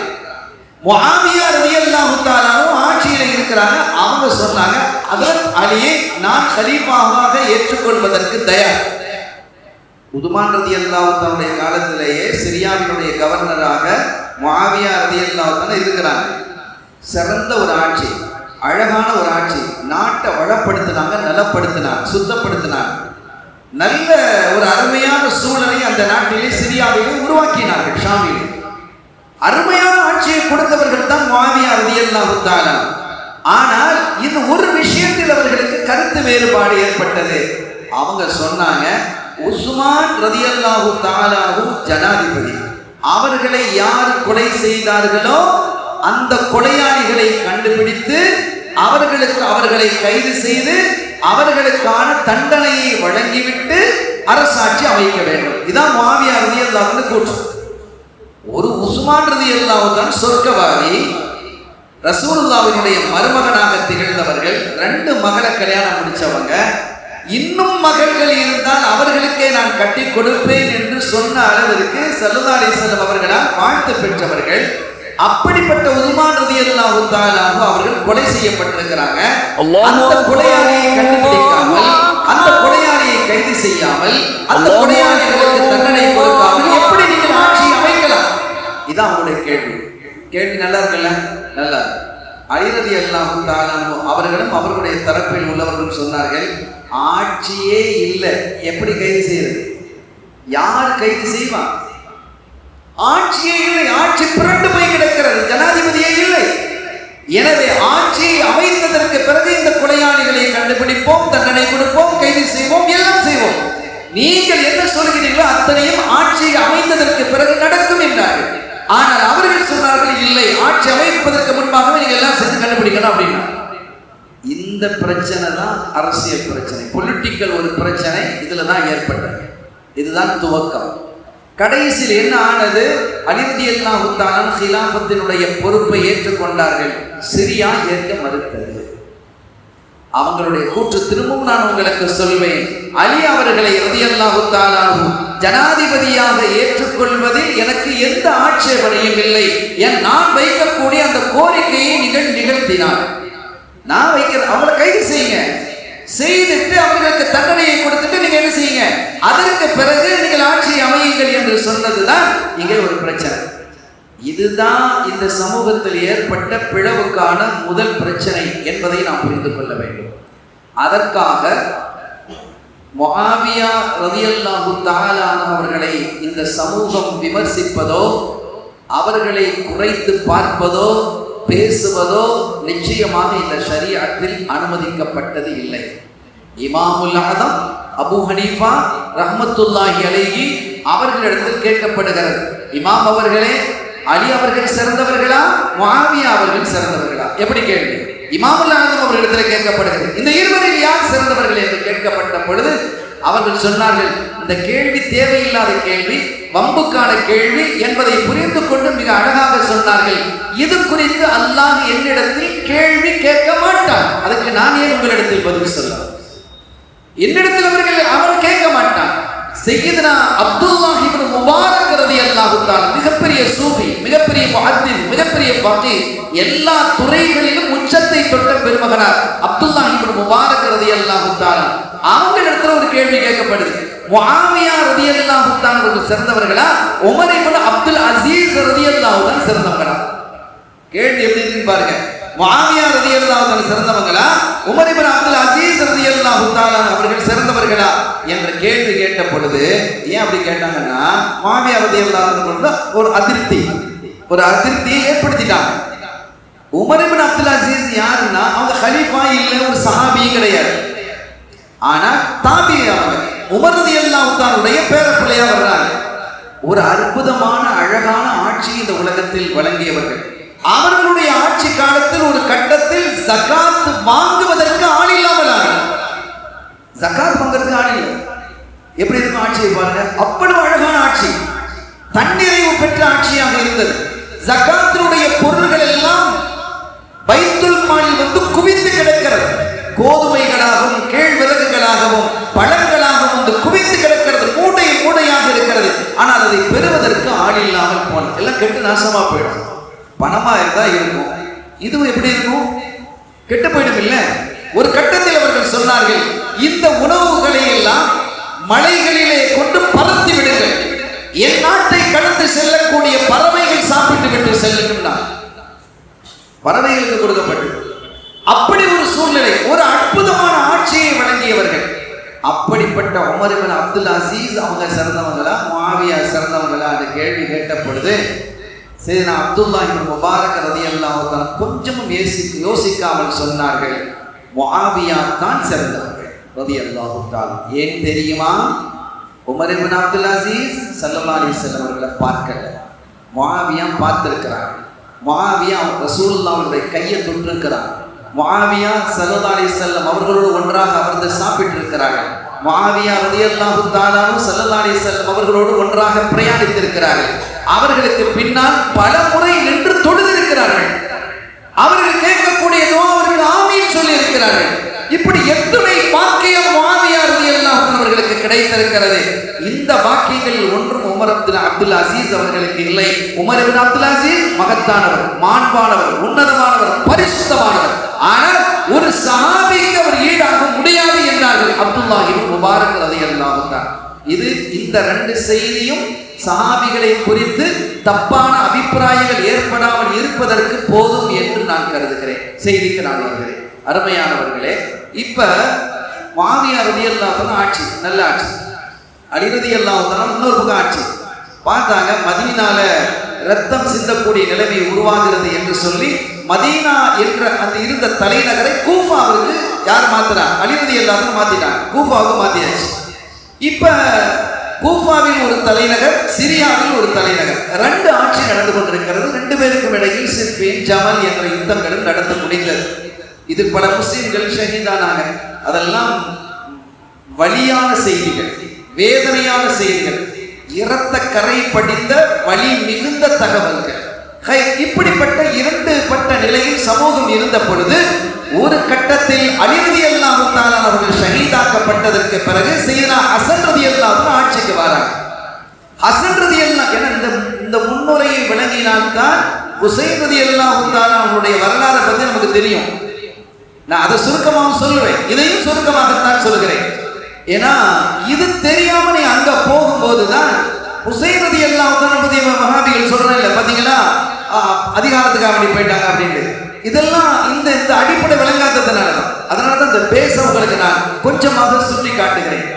முஆவியா ரலியல்லாஹு தஆலா ஆட்சியில் இருக்கிறாங்க. அவங்க சொன்னாங்க, ஹஜ்ரத் அலியை நான் கலீஃபாவாக ஏற்றுக்கொள்வதற்கு தயார். உதுமான் ரலியல்லாஹு தஆலாவுடைய காலத்திலேயே சிரியாவினுடைய கவர்னராக முஆவியா ரலியல்லாஹு தஆலா இருக்கிறாங்க. சிறந்த ஒரு ஆட்சி, அழகான ஒரு ஆட்சி, நாட்டை வளப்படுத்தினாங்க, நலப்படுத்தினாங்க, சுத்தப்படுத்தினாங்க. நல்ல ஒரு அருமையான சூழலை அந்த நாட்டிலே சிரியாவிலே உருவாக்கினார்கள். ஷாமிலே அருமையான ஆட்சியை கொடுத்தவர்கள் தான் முஆவியா ரலியல்லாஹு தஆலா. ஆனால் இது ஒரு விஷயத்தில் அவர்களுக்கு கருத்து வேறுபாடு ஏற்பட்டது. அவங்க சொன்னாங்க, உஸ்மான் ரலியல்லாஹு தஆலா ஜனாதிபதி, அவர்களை யார் கொலை செய்தார்களோ அந்த கொலையாளிகளை கண்டுபிடித்து அவர்களை கைது செய்து அவர்களுக்கான தண்டனையை வழங்கிவிட்டு அரசாட்சி அமைக்க வேண்டும். இதான் முஆவியா ரலியல்லாஹு அன்ஹு கூற்று. ஒரு உஸ்மான் ரலியல்லாஹு தான் சொர்க்கவாதி, ரசூலுல்லாஹ்வினுடைய மருமகனாக திகழ்ந்தவர்கள், 2 மகளை கல்யாணம் முடிச்சவங்க, இன்னும் மகள்கள் இருந்தால் அவர்களுக்கே நான் கட்டி கொடுப்பேன் என்று சொன்ன அளவிற்கு ஸல்லல்லாஹு அலைஹி வஸல்லம் அவர்களால் வாழ்த்து பெற்றவர்கள். அப்படிப்பட்ட உஸ்மான் ரலியல்லாஹு தஆலா அவர்கள் கொலை செய்யப்பட்டிருக்கிறாங்க. அந்த கொலையாளியை கண்டுபிடிக்காமல், அந்த கொலையாளியை கைது செய்யாமல், அந்த கொலையாளிகளுக்கு தண்டனை கொடுக்காமல் எப்படி நீங்கள் ஆட்சியை அமைக்கலாம்? இதான் அவங்களுடைய கேள்வி. கேள்வி நல்லா இருக்குல்ல? நல்லா. அலி ரலியல்லாஹு தஆலா அவர்களும் அவர்களுடைய தரப்பில் உள்ளவர்களும் சொன்னார்கள், ஆட்சியே இல்லை, எப்படி கைது செய்யறது? யார் கைது செய்வான்? ஆட்சியே இல்லை, ஆட்சி புரண்டு போய் கிடக்கிறது, ஜனாதிபதியே இல்லை. எனவே ஆட்சியை அமைத்ததற்கு பிறகு இந்த கொலையாளிகளை கண்டுபிடிப்போம், தண்டனை கொடுப்போம், கைது செய்வோம், எல்லாம் செய்வோம். நீங்கள் என்ன சொல்கிறீர்களோ அத்தனையும் ஆட்சியை அமைந்ததற்கு பிறகு நடக்கும் என்றார்கள். ஆனால் அவர்கள் சொன்னார்கள், இல்லை, ஆட்சி அமைப்பதற்கு முன்பாகவே நீங்க எல்லாம் சேர்ந்து கண்டுபிடிக்கணும் அப்படின்னா. இந்த பிரச்சனை தான் அரசியல் பிரச்சனை, பொலிட்டிக்கல் ஒரு பிரச்சனை இதுல தான் ஏற்பட்டது. இதுதான் துவக்கம். கடைசியில் என்ன ஆனது? அலி ரலியல்லாஹு தஆலா கிலாஃபத்தினுடைய பொறுப்பை ஏற்றுக்கொண்டார்கள். சிரியா ஏற்க மறுத்தது. அவங்களுடைய கூற்று திரும்பவும் நான் உங்களுக்கு சொல்வேன், அலி அவர்களை ரலியல்லாஹு தஆலா ஜனாதிபதியாக ஏற்றுக்கொள்வதில் எனக்கு எந்த ஆட்சேபனையும் இல்லை. நான் வைக்கக்கூடிய அந்த கோரிக்கையை நீங்கள் நிகழ்த்தினார், நான் வைக்கிறேன், அவங்களை கைது செய்யுங்க, செய்துட்டு அவர்களுக்கு தண்டனையை கொடுத்துட்டு நீங்க என்ன செய்யுங்க, அதற்கு பிறகு நீங்கள் ஆட்சியை அமையுங்கள் என்று சொன்னதுதான் இங்கே ஒரு பிரச்சனை. இதுதான் இந்த சமூகத்தில் ஏற்பட்ட பிளவுக்கான முதல் பிரச்சனை என்பதை நாம் புரிந்து கொள்ள வேண்டும். அதற்காக முஆவியா ரலியல்லாஹு தஆலா அவர்களை இந்த சமூகம் விமர்சிப்பதோ, அவர்களை குறைத்து பார்ப்பதோ, பேசுவதோ நிச்சயமாக இந்த ஷரீஅத்தில் அனுமதிக்கப்பட்டது இல்லை. இமாமுல் ஆதம் அபூ ஹனீஃபா ரஹ்மத்துல்லாஹி அலைஹி அவர்களிடத்தில் கேட்கப்படுகிறது, இமாம் அவர்களே, அலி அவர்கள் சிறந்தவர்களா, முஆவியா அவர்கள் சிறந்தவர்களா? எப்படி கேள்வி? இமாமுல் ஆஸம் அவர்களிடத்தில் கேட்கப்படுகிறது, இந்த இருவரில் யார் சிறந்தவர்கள் என்று கேட்கப்பட்ட பொழுது அவர்கள் சொன்னார்கள், இந்த கேள்வி தேவையில்லாத கேள்வி, வம்புக்கான கேள்வி என்பதை புரிந்து கொண்டு மிக அழகாக சொன்னார்கள், இது குறித்து அல்லாஹ் என்னிடத்தில் கேள்வி கேட்க மாட்டான், அதுக்கு நான் ஏன் உங்களிடத்தில் பதில் சொல்ல? என்னிடத்தில் அவர் கேட்க மாட்டான். சையதுனா அப்துல்லாஹ் இப்னு முபாரக் ரலியல்லாஹு தஆலா மிகப்பெரிய சூஃபி, மிகப்பெரிய முஹத்திஸ், மிகப்பெரிய ஃபகீஹ், எல்லா துறைகளிலும் உச்சத்தை தொட்ட பெருமகனார் அப்துல்லாஹ் இப்னு முபாரக் ரலியல்லாஹு தஆலா. அவங்களிடத்துல ஒரு கேள்வி கேட்கப்படுது, முஆவியா ரலியல்லாஹு தஆலா அவர்கள் சிறந்தவர்களா, உமர் இப்னு அப்துல் அசீஸ் ரலியல்லாஹு தஆலா சிறந்தவர்களா? கேள்வி எப்படி இருக்குன்னு பாருங்க. முஆவியா ரலியல்லாஹு தஆலா சிறந்தவங்களா, உமர் இப்னு அப்துல் அசீஸ் ரலியல்லாஹு தஆலா அவர்கள் சிறந்தவர்களா என்ற கேள்வி கேட்ட பொழுது ஏன் அப்படி கேட்டாங்கன்னா, முஆவியா ரலியல்லாஹு தஆலா ஒரு அதிருப்தியை ஏற்படுத்திட்டாங்க. உமர் இப்னு அப்துல் அசீஸ் யாருன்னா, அவங்க கலீஃபா இல்ல, ஒரு சஹாபியும் கிடையாது, ஆனா தாபிஈ. அவங்க உமர் ரலியல்லாஹு தஆலாவுடைய பேரப்பிள்ளையா வர்றாங்க. ஒரு அற்புதமான அழகான ஆட்சி இந்த உலகத்தில் வழங்கியவர்கள். அவர்களுடைய ஆட்சி காலத்தில் ஒரு கட்டத்தில் ஜகாத் வாங்குவதற்கு ஆள் இல்லாமல் ஆனார். ஜகாத் வாங்குறதுக்கு ஆள் இல்லை. எப்படி இருக்கும் ஆட்சியை பாருங்க, அவ்வளவு அழகான ஆட்சி, தன்னிறைவு பெற்ற ஆட்சியாக இருந்தது. ஜகாத்தினுடைய பொருள்கள் எல்லாம் பைத்துல் மாலில் வந்து குவிந்து கிடக்கிறது. கோதுமைகளாகவும் கேழ்விறகுகளாகவும் பழங்களாகவும் வந்து குவிந்து கிடக்கிறது, மூடை மூடையாக இருக்கிறது. ஆனால் அதை பெறுவதற்கு ஆள் இல்லாமல் போனது. எல்லாம் கெட்டு நாசமா போயிடும். பணமா இருந்தா இருக்கும், இதுவும் எப்படி இருக்கும், கெட்டு போயிடும் இல்ல. ஒரு கட்டத்தில் அவர்கள் சொன்னார்கள், இந்த உணவுகளை எல்லாம் மலைகளிலே கொண்டு பறந்து விடுங்கள், என் நாட்டை கடந்து செல்லக்கூடிய பறவைகள் சாப்பிட்டு விட்டு செல்லட்டும். பறவைகளுக்கு கொடுக்கப்பட்டது. அப்படி ஒரு சூழ்நிலை, ஒரு அற்புதமான ஆட்சியை வழங்கியவர்கள். அப்படிப்பட்ட உமர் இப்னு அப்துல் அசீஸ் அவங்க சிறந்தவங்களா, முஆவியா சிறந்தவங்களா அந்த கேள்வி கேட்ட பொழுது சையதுனா அப்துல்லாஹ் இப்னு முபாரக் ரலியல்லாஹு தஆலா கொஞ்சமும் யோசிக்காமல் சொன்னார்கள், முஆவியா தான் சிறந்தவர்கள் ரலியல்லாஹு தஆலா. ஏன் தெரியுமா? உமர் இப்னு அப்துல் அசீஸ் ஸல்லல்லாஹு அலைஹி வஸல்லம் அவர்களை பார்க்கல, முஆவியா பார்த்திருக்கிறாங்க. முஆவியா ரசூலுல்லாஹ்வுடைய கையை தொட்டிருக்கிறாங்க. முஆவியா ஸல்லல்லாஹு அலைஹி வஸல்லம் அவர்களோடு ஒன்றாக அமர்ந்து சாப்பிட்டு இருக்கிறார்கள். முஆவியா ரலியல்லாஹு தஆலா ஸல்லல்லாஹு அலைஹி வஸல்லம் அவர்களோடு ஒன்றாக பிரயாணித்திருக்கிறார்கள். அவர்களுக்கு பின்னால் பல முறை நின்று தொழுதிருக்கிறார்கள். அவர்கள் கேட்கக்கூடிய துஆவுக்கு ஆமீன் சொல்லி இருக்கிறார்கள். இப்படி எத்தனை பாக்கியம் முஆவியா ரலியல்லாஹு அன்ஹு அவர்களுக்கு கிடைத்திருக்கிறது. இந்த பாக்கியங்களில் ஒன்றும் உமர் இப்னு அப்துல் அசீஸ் அவர்களுக்கு இல்லை. உமர் இப்னு அப்துல் அசீஸ் மகத்தானவர், மாண்பானவர், உன்னதமானவர், பரிசுத்தமானவர். ஆனால் ஒரு சஹாபிக்கு அவர் ஈடாக முடியாது என்றார்கள் அப்துல்லாஹ் இப்னு முபாரக் ரலியல்லாஹு தஆலா. இது இந்த ரெண்டு செய்தியும் சஹாபிகளை குறித்து தப்பான அபிப்பிராயங்கள் ஏற்படாமல் இருப்பதற்கு போதும் என்று நான் கருதுகிறேன். செய்திக்கு நான் வருகிறேன். அருமையானவர்களே, இப்ப முஆவியா ரலியல்லாஹு அன்ஹு ஆட்சி, நல்ல ஆட்சி. அலி ரலியல்லாஹு அன்ஹு இன்னொரு பக்கம் ஆட்சி பார்த்தாங்க. மதீனால ரத்தம் சிந்தக்கூடிய நிலைமை உருவாகிறது என்று சொல்லி மதீனா என்ற அந்த இருந்த தலைநகரை கூஃபாவுக்கு யார் மாத்துறா? அலி ரலியல்லாஹு அன்ஹு மாத்திட்டாங்க, கூஃபாவுக்கு மாத்தியாச்சு. இப்ப கூஃபாவில் ஒரு தலைநகர், சிரியாவில் ஒரு தலைநகர், ரெண்டு ஆட்சி நடந்து கொண்டிருக்கிறது. ரெண்டு பேருக்கும் இடையில் சிஃபின், ஜமல் என்ற யுத்தங்களும் நடந்து முடிந்தது. இது பல முஸ்லிம்கள் ஷஹீதானாங்க. அதெல்லாம் வலியான செய்திகள், வேதனையான செய்திகள், இரத்த கரை படிந்த வலி மிகுந்த தகவல்கள். இப்படிப்பட்ட இரண்டு பட்ட நிலையில் சமூகம் இருந்த பொழுது ஒரு கட்டத்தில் அலி ரலியல்லாஹு தஆலா அவர்கள் ஷஹீதாக்கப்பட்டதற்கு பிறகு சையதுனா ஹசன் ரலியல்லாஹு அன்ஹு ஆட்சிக்கு வராங்க. ஹசன் ரலியல்லாஹு என இந்த முன்னுரையை விளங்கினால்தான் ஹுசைன் ரலியல்லாஹு தஆலா அவருடைய வரலாறை பற்றி நமக்கு தெரியும். நான் அதை சுருக்கமாக சொல்லுவேன், இதையும் சுருக்கமாகத்தான் சொல்கிறேன். ஏன்னா இது தெரியாம நீ அங்க போகும்போது தான் ஹுசைன் ரலியல்லாஹு தஆலா பத்தி வஹாபிகள் சொல்றாங்க இல்ல, பாத்தீங்களா, அதிகாரத்துக்காக வேண்டி போயிட்டாங்க அப்படின்ட்டு. இதெல்லாம் இந்த அடிப்படை விளங்காததுனால தான். அதனால தான் இந்த பேச உங்களுக்கு நான் கொஞ்சமாக சுட்டி காட்டுகிறேன்.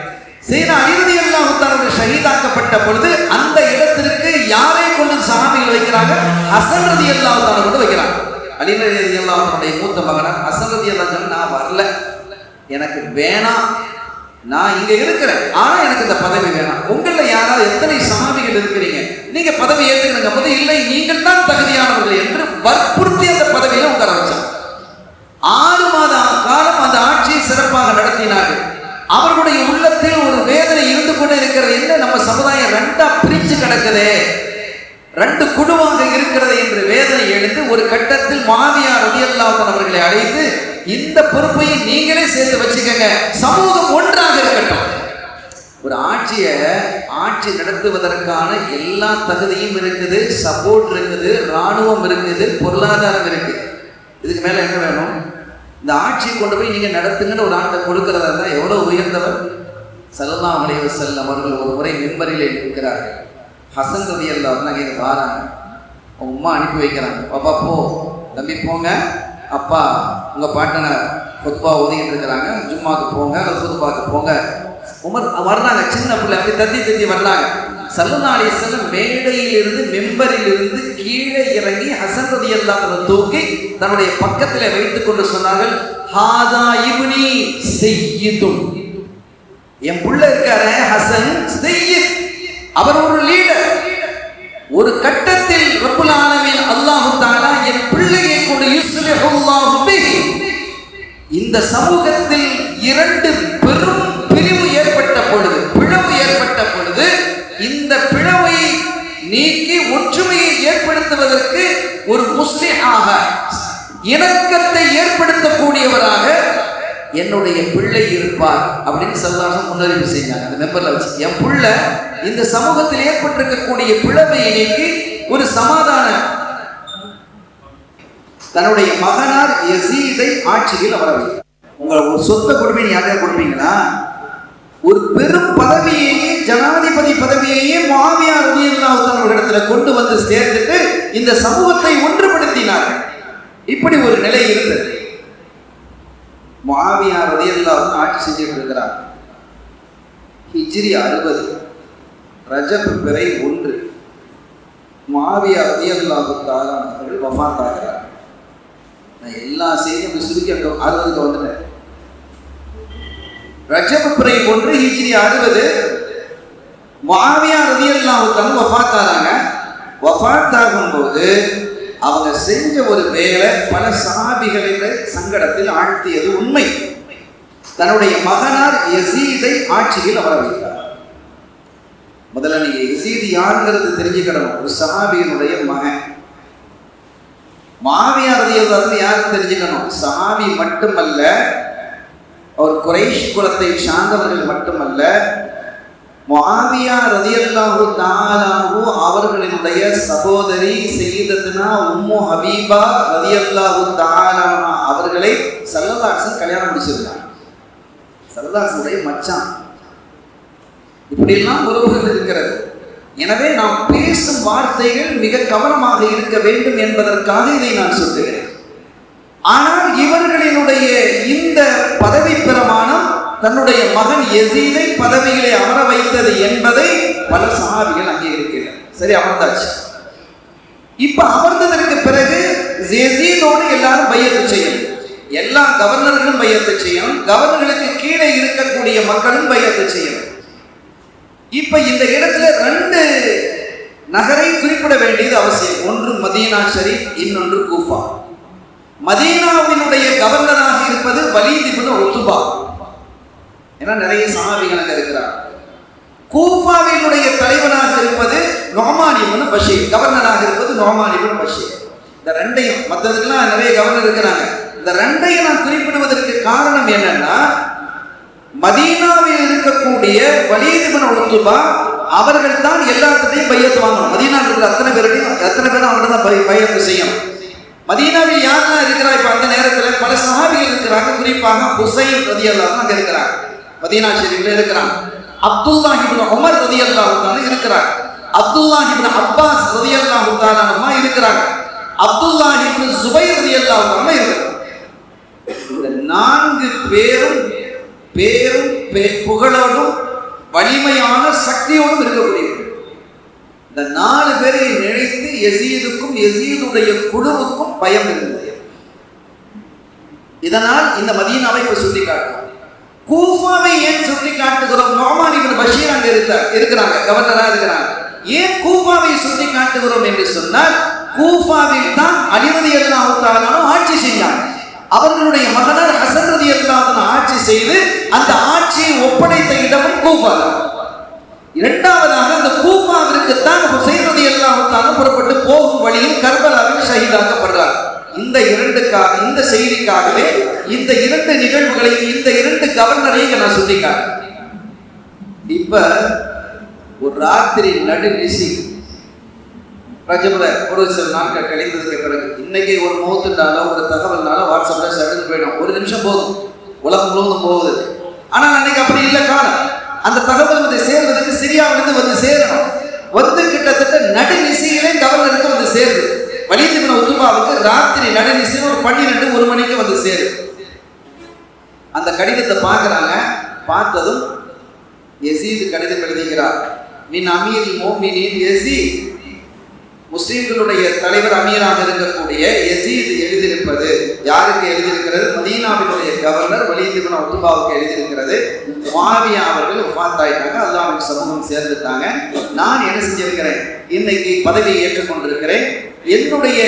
சையதுனா அலி ரலியல்லாஹு தஆலா ஷஹீதாக்கப்பட்ட பொழுது அந்த இடத்திற்கு யாரை கொண்டு சஹாபிகள் வைக்கிறாங்க? ஹசன் ரலியல்லாஹு தஆலா கொண்டு வைக்கிறாங்க. அலி ரலியல்லாஹு தஆலாவுடைய மூத்த மகனான ஹசன் ரலியல்லாஹு தஆலா, நான் வரல, எனக்கு வேணாம், நான் இங்க இருக்கிறேன், ஆனா எனக்கு இந்த பதவி வேணாம். உங்கள யாராவது எத்தனை சஹாபிகள் இருக்கிறீங்க, நீங்க நீங்க பதவி ஏற்றுக்கணுங்க போது இல்லை நீங்கள் தான் தகுதியானவர்கள் என்று வற்புறுத்தி அந்த பதவியில உட்கார வச்சாங்க. 6 மாத காலம் அந்த ஆட்சியை சிறப்பாக நடத்தினார்கள். அவர்களுடைய உள்ளத்தில் ஒரு வேதனை இருந்து கொண்டு இருக்கிறது. என்ன நம்ம சமுதாயம் 2ஆ பிரிச்சு கிடக்குதே, 2 குழுவாக இருக்கிறது என்று வேதனை எழுந்து ஒரு கட்டத்தில் முஆவியா ரலியல்லாஹு அன்ஹு அவர்களை அழைத்து இந்த பொறுப்பையை நீங்களே சேர்த்து வச்சுக்கங்க, சமூகம் ஒன்றாக இருக்கட்டும். ஒரு ஆட்சி நடத்துவதற்கான எல்லா தகுதியும் இருக்குது, சப்போர்ட் இருக்குது, இராணுவம் இருக்குது, பொருளாதாரம் இருக்கு. இதுக்கு மேல என்ன வேணும்? இந்த ஆட்சியை கொண்டு போய் நீங்க நடத்துங்கன்னு ஒரு ஆட்டை கொடுக்கிறதா இருந்தால் எவ்வளவு உயர்ந்தவர். ஸல்லல்லாஹு அலைஹி வஸல்லம் அவர்கள் ஒரு முறை மிம்பரிலே இருக்கிறார்கள். ஹசன் ரலியல்லாஹு அன்ஹு அங்கே வாராங்க. அவங்க அம்மா அனுப்பி வைக்கிறாங்க, பாப்பா போ தம்பி போங்க, அப்பா உங்க பாட்டனர் குத்பா ஓதிக்கிட்டு இருக்கிறாங்க, ஜும்மாக்கு போங்க, குத்பாக்கு போங்க. உமர் வர்றாங்க, சின்ன பிள்ளை அப்படி தத்தி வர்றாங்க. ஸல்லல்லாஹு அலைஹி வஸல்லம் மேடையில் இருந்து மெம்பரில் இருந்து கீழே இறங்கி ஹசன் ரலியல்லாஹு அன்ஹு தூக்கி தன்னுடைய பக்கத்தில் வைத்துக் கொண்டு சொன்னார்கள், ஹாதா இப்னி சய்யிதுன், என் புள்ள இருக்காரே ஹசன் சய்யித், அவர் ஒரு லீடர். ஒரு கட்டத்தில் ரப்புல் ஆலமீன் அல்லாஹ் தஆலா என் பிள்ளையை கொண்டு யுஸ்லிஹுல்லாஹு பிஹி, இந்த சமூகத்தில் 2 பெரும் பிரிவு ஏற்பட்ட பொழுது, பிளவு ஏற்பட்ட பொழுது, இந்த பிளவை நீக்கி ஒற்றுமையை ஏற்படுத்துவதற்கு ஒரு முஸ்லிஹாக, இணக்கத்தை ஏற்படுத்தக்கூடியவராக என்னுடைய பிள்ளை இருப்பார் அப்படின்னு ஸல்லல்லாஹு முன்னறிவு செஞ்சாங்க. அந்த மெம்பர்ல வச்சு என் பிள்ளை இந்த சமூகத்தில் ஏற்பட்டிருக்கக்கூடிய பிளவை நீக்கி ஒரு சமாதான, தன்னுடைய மகனார் யஸீதை ஆட்சியில் வர வைத்தார். உங்களை ஒரு சொத்தை கொடுப்பீங்க, யாரையா கொடுப்பீங்களா? ஒரு பெரும் பதவியையே, ஜனாதிபதி பதவியையே முஆவியா ரலியல்லாஹு அன்ஹு அவர்களிடத்துல கொண்டு வந்து சேர்த்துட்டு இந்த சமூகத்தை ஒன்றுபடுத்தினார்கள். இப்படி ஒரு நிலை இருந்தது. முஆவியா ரலியல்லாஹு அன்ஹு ஆட்சி செஞ்சுட்டு இருக்கிறார். ஹிஜ்ரி 60 ரஜப் பிறை 1 முஆவியா ரலியல்லாஹு தஆலா அவர்கள் வஃபாத் ஆகிறார். நான் எல்லா செய்தியும் சுருக்கி 60க்கு வந்துட்டேன். ரஜப் பிறை 1 ஹிஜ்ரி 60 முஆவியா ரலியல்லாஹு அன்ஹு வஃபாத் ஆறாங்க. வஃபாத் ஆகும்போது அவங்க செஞ்ச ஒரு வேலை பல சஹாபிகளின் சங்கடத்தில் ஆழ்த்தியது உண்மை. தன்னுடைய மகனார் யஸீதை ஆட்சியில் அமர வைத்தார். முதல்ல நீங்க யஸீத் யாருங்கிறது தெரிஞ்சுக்கணும். ஒரு சஹாபியினுடைய மகன். முஆவியா ரலியல்லாஹு அன்ஹு யாருன்னு தெரிஞ்சுக்கணும். சஹாபி மட்டுமல்ல, அவர் குறைஷ் குலத்தை சார்ந்தவர்கள் மட்டுமல்ல, முஆவியா ரலியல்லாஹு தஆலா அவர்களினுடைய சகோதரி சய்யிதத்துனா உம்மு ஹபீபா ரலியல்லாஹு தஆலா அவர்களை ஸல்லல்லாஹு அலைஹி வஸல்லம் கல்யாணம் முடிச்சிருக்காங்க. ஸல்லல்லாஹு அலைஹி வஸல்லம் மச்சான். இப்படியெல்லாம் உறவுகள் இருக்கிறது. எனவே நாம் பேசும் வார்த்தைகள் மிக கவனமாக இருக்க வேண்டும் என்பதற்காக இதை நான் சொல்லுகிறேன். ஆனால் இவர்களினுடைய இந்த பதவி பிரமாணம் தன்னுடைய மகன் யஸீதை பதவியிலே அமர வைத்தது என்பதை பல சஹாபிகள் அங்கீகரிக்கிறார். சரி, அமர்ந்தாச்சு. இப்ப அமர்ந்ததற்கு பிறகு யஸீதோடு எல்லாரும் பையத்து செய்யணும். எல்லா கவர்னர்களும் பையத்து செய்யணும். கவர்னர்களுக்கு கீழே இருக்கக்கூடிய மக்களும் பையத்து செய்யணும். இப்ப இந்த இடத்துல 2 நகரை குறிப்பிட வேண்டியது அவசியம். ஒன்று மதீனா ஷரீஃப், இன்னொன்று கூஃபா. மதீனாவினுடைய கவர்னராக இருப்பது வலீத் இப்னு உத்பா. ஏன்னா நிறைய சஹாபிகள் அங்க இருக்கிறார். கூஃபாவினுடைய தலைவராக இருப்பது நுஅமான் இப்னு பஷீர். கவர்னராக இருப்பது நுஅமான் இப்னு பஷீர். இந்த 2ஐயும், மற்றதுக்கெல்லாம் நிறைய கவர்னர் இருக்கிறாங்க. இந்த 2ஐயும் நான் குறிப்பிடுவதற்கு காரணம் என்னன்னா, மதீனாவில் இருக்கக்கூடிய வலீத் இப்னு உத்பா அவர்கள் தான் எல்லாத்தையும் பையத்து வாங்கணும். மதீனாவில் இருக்கிற அத்தனை பேரும் அவங்க தான் பையத்து செய்யணும். மதீனாவில் யாரெல்லாம் இருக்கிறா? இப்ப அந்த நேரத்தில் பல சஹாபிகள் இருக்கிறாங்க. குறிப்பாக ஹுசைன் ரலியல்லாஹு அன்ஹு இருக்கிறாங்க, மதீனா ஷரீஃப்ல இருக்கிறாங்க. அப்துல்லாஹ் இப்னு உமர் ரலியல்லாஹு அன்ஹு இருக்கிறாங்க. அப்துல்லாஹ் இப்னு அப்பாஸ் ரலியல்லாஹு அன்ஹு இருக்கிறாங்க. அப்துல்லாஹ் இப்னு ஜுபைர் ரலியல்லாஹு அன்ஹு இருக்கிறாங்க. இந்த 4 பேரும் புகழோடும் வலிமையான சக்தியோடும் இருக்கக்கூடியவர்கள். இந்த 4 பேரை நினைத்து யஸீதுக்கும் யஸீதுடைய குழுவுக்கும் பயம் இருந்தது. இதனால் இந்த மதீனாவை இப்ப சுட்டி காட்டுறோம். கூஃபாவை ஏன் சுட்டி காட்டுகிறோம்? நுஅமான் இப்னு பஷீர் அங்க இருக்கிறாங்க, கவர்னரா இருக்கிறாங்க. ஏன் கூஃபாவை சுட்டி காட்டுகிறோம் என்று சொன்னால், கூஃபாவில் தான் அலி ரலியல்லாஹு தஆலா ஆட்சி செய்தார். அவர்களுடைய மகனார் ஹசன் ரலியல்லாஹு தஆலா ஆட்சி செய்து அந்த ஆட்சியை ஒப்படைத்த இடமும் கூஃபா தான். இரண்டாவதாக அந்த கூஃபாவிற்கு தான் ஹுசைன் ரலியல்லாஹு தஆலா புறப்பட்டு போகும் வழியில் கர்பலாவில் ஷஹீதாக்கப்படுறார். இந்த செய்திக்காகவே இந்த 2 நிகழ்வுகளையும் இந்த 2 கவர்னரையும் நான் சொல்லிக்காட்டேன். இப்ப ஒரு ராத்திரி நடுநிசி ரஜபுல ஒரு சில நாட்கள் கழிந்ததுக்கு பிறகு இன்னைக்கு ஒரு மௌத்துனால ஒரு தகவல்னால வாட்ஸ்அப்ல சடங்கு போயிடும், 1 நிமிஷம் போதும், உலகம் முழுவதும் போகுது. ஆனால் அன்னைக்கு அப்படி இல்லை காலம். அந்த தகவல் வந்து சேர்வதற்கு சிரியாவிலிருந்து வந்து சேரணும். வந்து கிட்டத்தட்ட நடுநிசையிலே கவர்னருக்கு வந்து சேருது. வலீத் இப்னு உத்பாவுக்கு ராத்திரி நடுநிசையில் ஒரு 12-1 மணிக்கு வந்து சேரு. அந்த கடிதத்தை பார்க்குறாங்க. பார்த்ததும் யசீது கடிதம் எழுதுகிறார். மின் அமீர் மோமினின் யசீத், முஸ்லிம்களுடைய தலைவர் அமீராக இருக்கக்கூடிய யசீது எழுதியிருப்பது யாருக்கு எழுதியிருக்கிறது? மதீனாவினுடைய கவர்னர் வலீத் இப்னு உத்பாவுக்கு எழுதியிருக்கிறது. முஆவியா அவர்கள் வஃபாத் ஆயிட்டாங்க, அல்லாஹ்வின் சமூகம் சேர்ந்துட்டாங்க. நான் என்ன செஞ்சிருக்கிறேன், இன்னைக்கு பதவியை ஏற்றுக்கொண்டிருக்கிறேன். என்னுடைய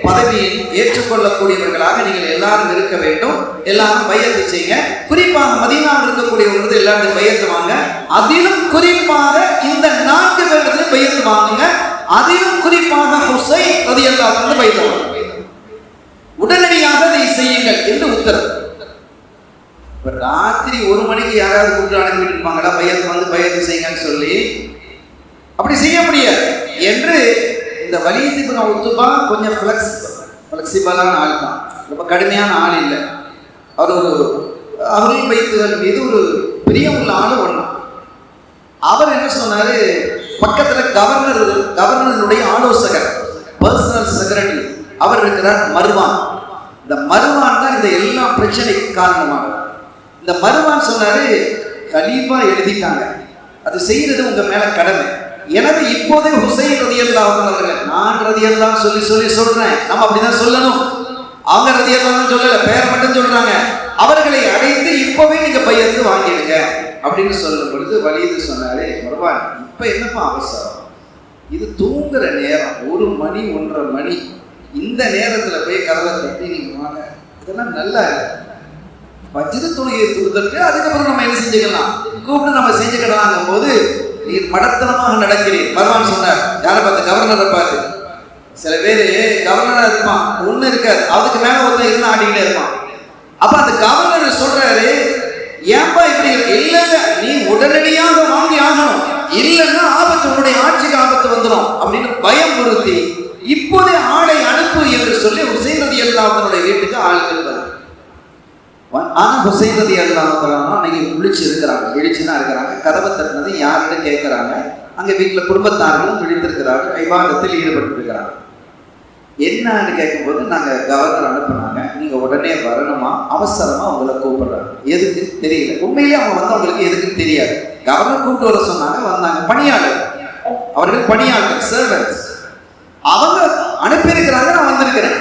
பதவியை ஏற்றுக்கொள்ளக்கூடியவர்களாக நீங்கள் எல்லாரும் இருக்க வேண்டும். எல்லாரும் பையத்து செய்யுங்க. குறிப்பாக மதீனாவில் இருக்கக்கூடியவர்கள் எல்லாரும் பையத்து வாங்க. அதிலும் குறிப்பாக இந்த 4 பேரிடத்திலும் பையத்து வாங்குங்க. அதிலும் குறிப்பாக ஹுசைன் ரலியல்லாஹு அன்ஹு பையத்து வாங்க. உடனடியாக அதை செய்யுங்கள் என்று உத்தரவு. ராத்திரி 1 மணிக்கு யாராவது கூப்பிட்டு அனுப்பிட்டு இருப்பாங்களா, பையத்து வந்து பையத்து செய்யுங்கன்னு சொல்லி? அப்படி செய்ய முடியாது என்று இந்த வலீத் இப்னு உத்பா கொஞ்சம் ஃப்ளெக்சிபிளான ஆள் தான், ரொம்ப கடுமையான ஆள் இல்லை. அவர் ஒரு அருள் வைத்துகள் மீது ஒரு பிரியமுள்ள ஆள் ஒன்று. அவர் என்ன சொன்னார், பக்கத்தில் கவர்னருடைய ஆலோசகர், பர்சனல் செக்ரட்டரி அவர் இருக்கிறார், மர்வான். இந்த மர்வான் தான் இந்த எல்லா பிரச்சனைக்கு காரணமாக. இந்த மர்வான் சொன்னாரு, கலீஃபா எழுதிட்டாங்க, அது செய்யறது உங்க மேல கடமை. எனவே இப்போதே ஹுசைன் ரலியல்லாஹு அன்ஹு அவர்கள், நான் ரலியல்லாஹு சொல்லி சொல்றேன், நம்ம அப்படிதான் சொல்லணும். அவங்க ரலியல்லாஹு சொல்லல, பேர் மட்டும் சொல்றாங்க. அவர்களை அழைத்து இப்பவே நீங்க பையத்து வாங்கிடுங்க அப்படின்னு சொல்லும் பொழுது வலீது சொன்னாரு, மர்வான் இப்ப என்னப்பா அவசரம், இது தூங்குற நேரம், 1 மணி 1:30 மணி, இந்த நேரத்துல போய் கதவை தட்டி நீங்க வாங்க, இதெல்லாம் நல்லா வஜ்ர தொழுகையை தூர்த்துட்டு அதுக்கப்புறம் நம்ம என்ன செஞ்சுக்கலாம், கூப்பிட்டு நம்ம செஞ்சுக்கிடலாங்கும் போது நீர் மடத்தனமாக நடக்கிறீர். மர்வான் சொன்னார், யாரை பார்த்து? கவர்னரை பார்த்து. சில பேர் கவர்னரா இருப்பான், ஒண்ணு இருக்காது, அதுக்கு மேல ஒருத்தன் இருந்து ஆடிக்கிட்டே இருப்பான். அப்ப அந்த கவர்னர் சொல்றாரு, ஏன்பா இப்படி இல்ல, நீ உடனடியாக வாங்கி ஆகணும், இல்லைன்னா ஆபத்து, உன்னுடைய ஆட்சிக்கு ஆபத்து வந்துடும் அப்படின்னு பயமுறுத்தி இப்போதே ஆளை அனுப்பு என்று சொல்லி ஹுசைன் ரலியல்லாஹு அன்ஹுடைய வீட்டுக்கு ஆட்கள் வரும். ஆனா ஹுசைன் ரலியல்லாஹு அன்ஹு அன்னைக்கு விழிச்சு தான் இருக்கிறாங்க. கதவை தட்டினது யாருன்னு கேட்கிறாங்க. அங்க வீட்டுல குடும்பத்தார்களும் விழித்திருக்கிறார்கள், இபாதத்தில் ஈடுபட்டு இருக்கிறாங்க. என்னன்னு கேட்கும்போது, நாங்க கவர்னர் அனுப்புனாங்க, நீங்க உடனே வரணுமா, அவசரமா உங்களை கூப்பிடுறாங்க. எதுக்கு தெரியல, உண்மையிலேயே அவங்க வந்து அவங்களுக்கு எதுக்குன்னு தெரியாது. கவர்னர் கூப்பிட்டு வர சொன்னாங்க, வந்தாங்க. பணியாளர், அவர்கள் பணியாளர், சர்வன்ஸ், அவங்க அனுப்பியிருக்கிறாங்க, நான் வந்திருக்கிறேன்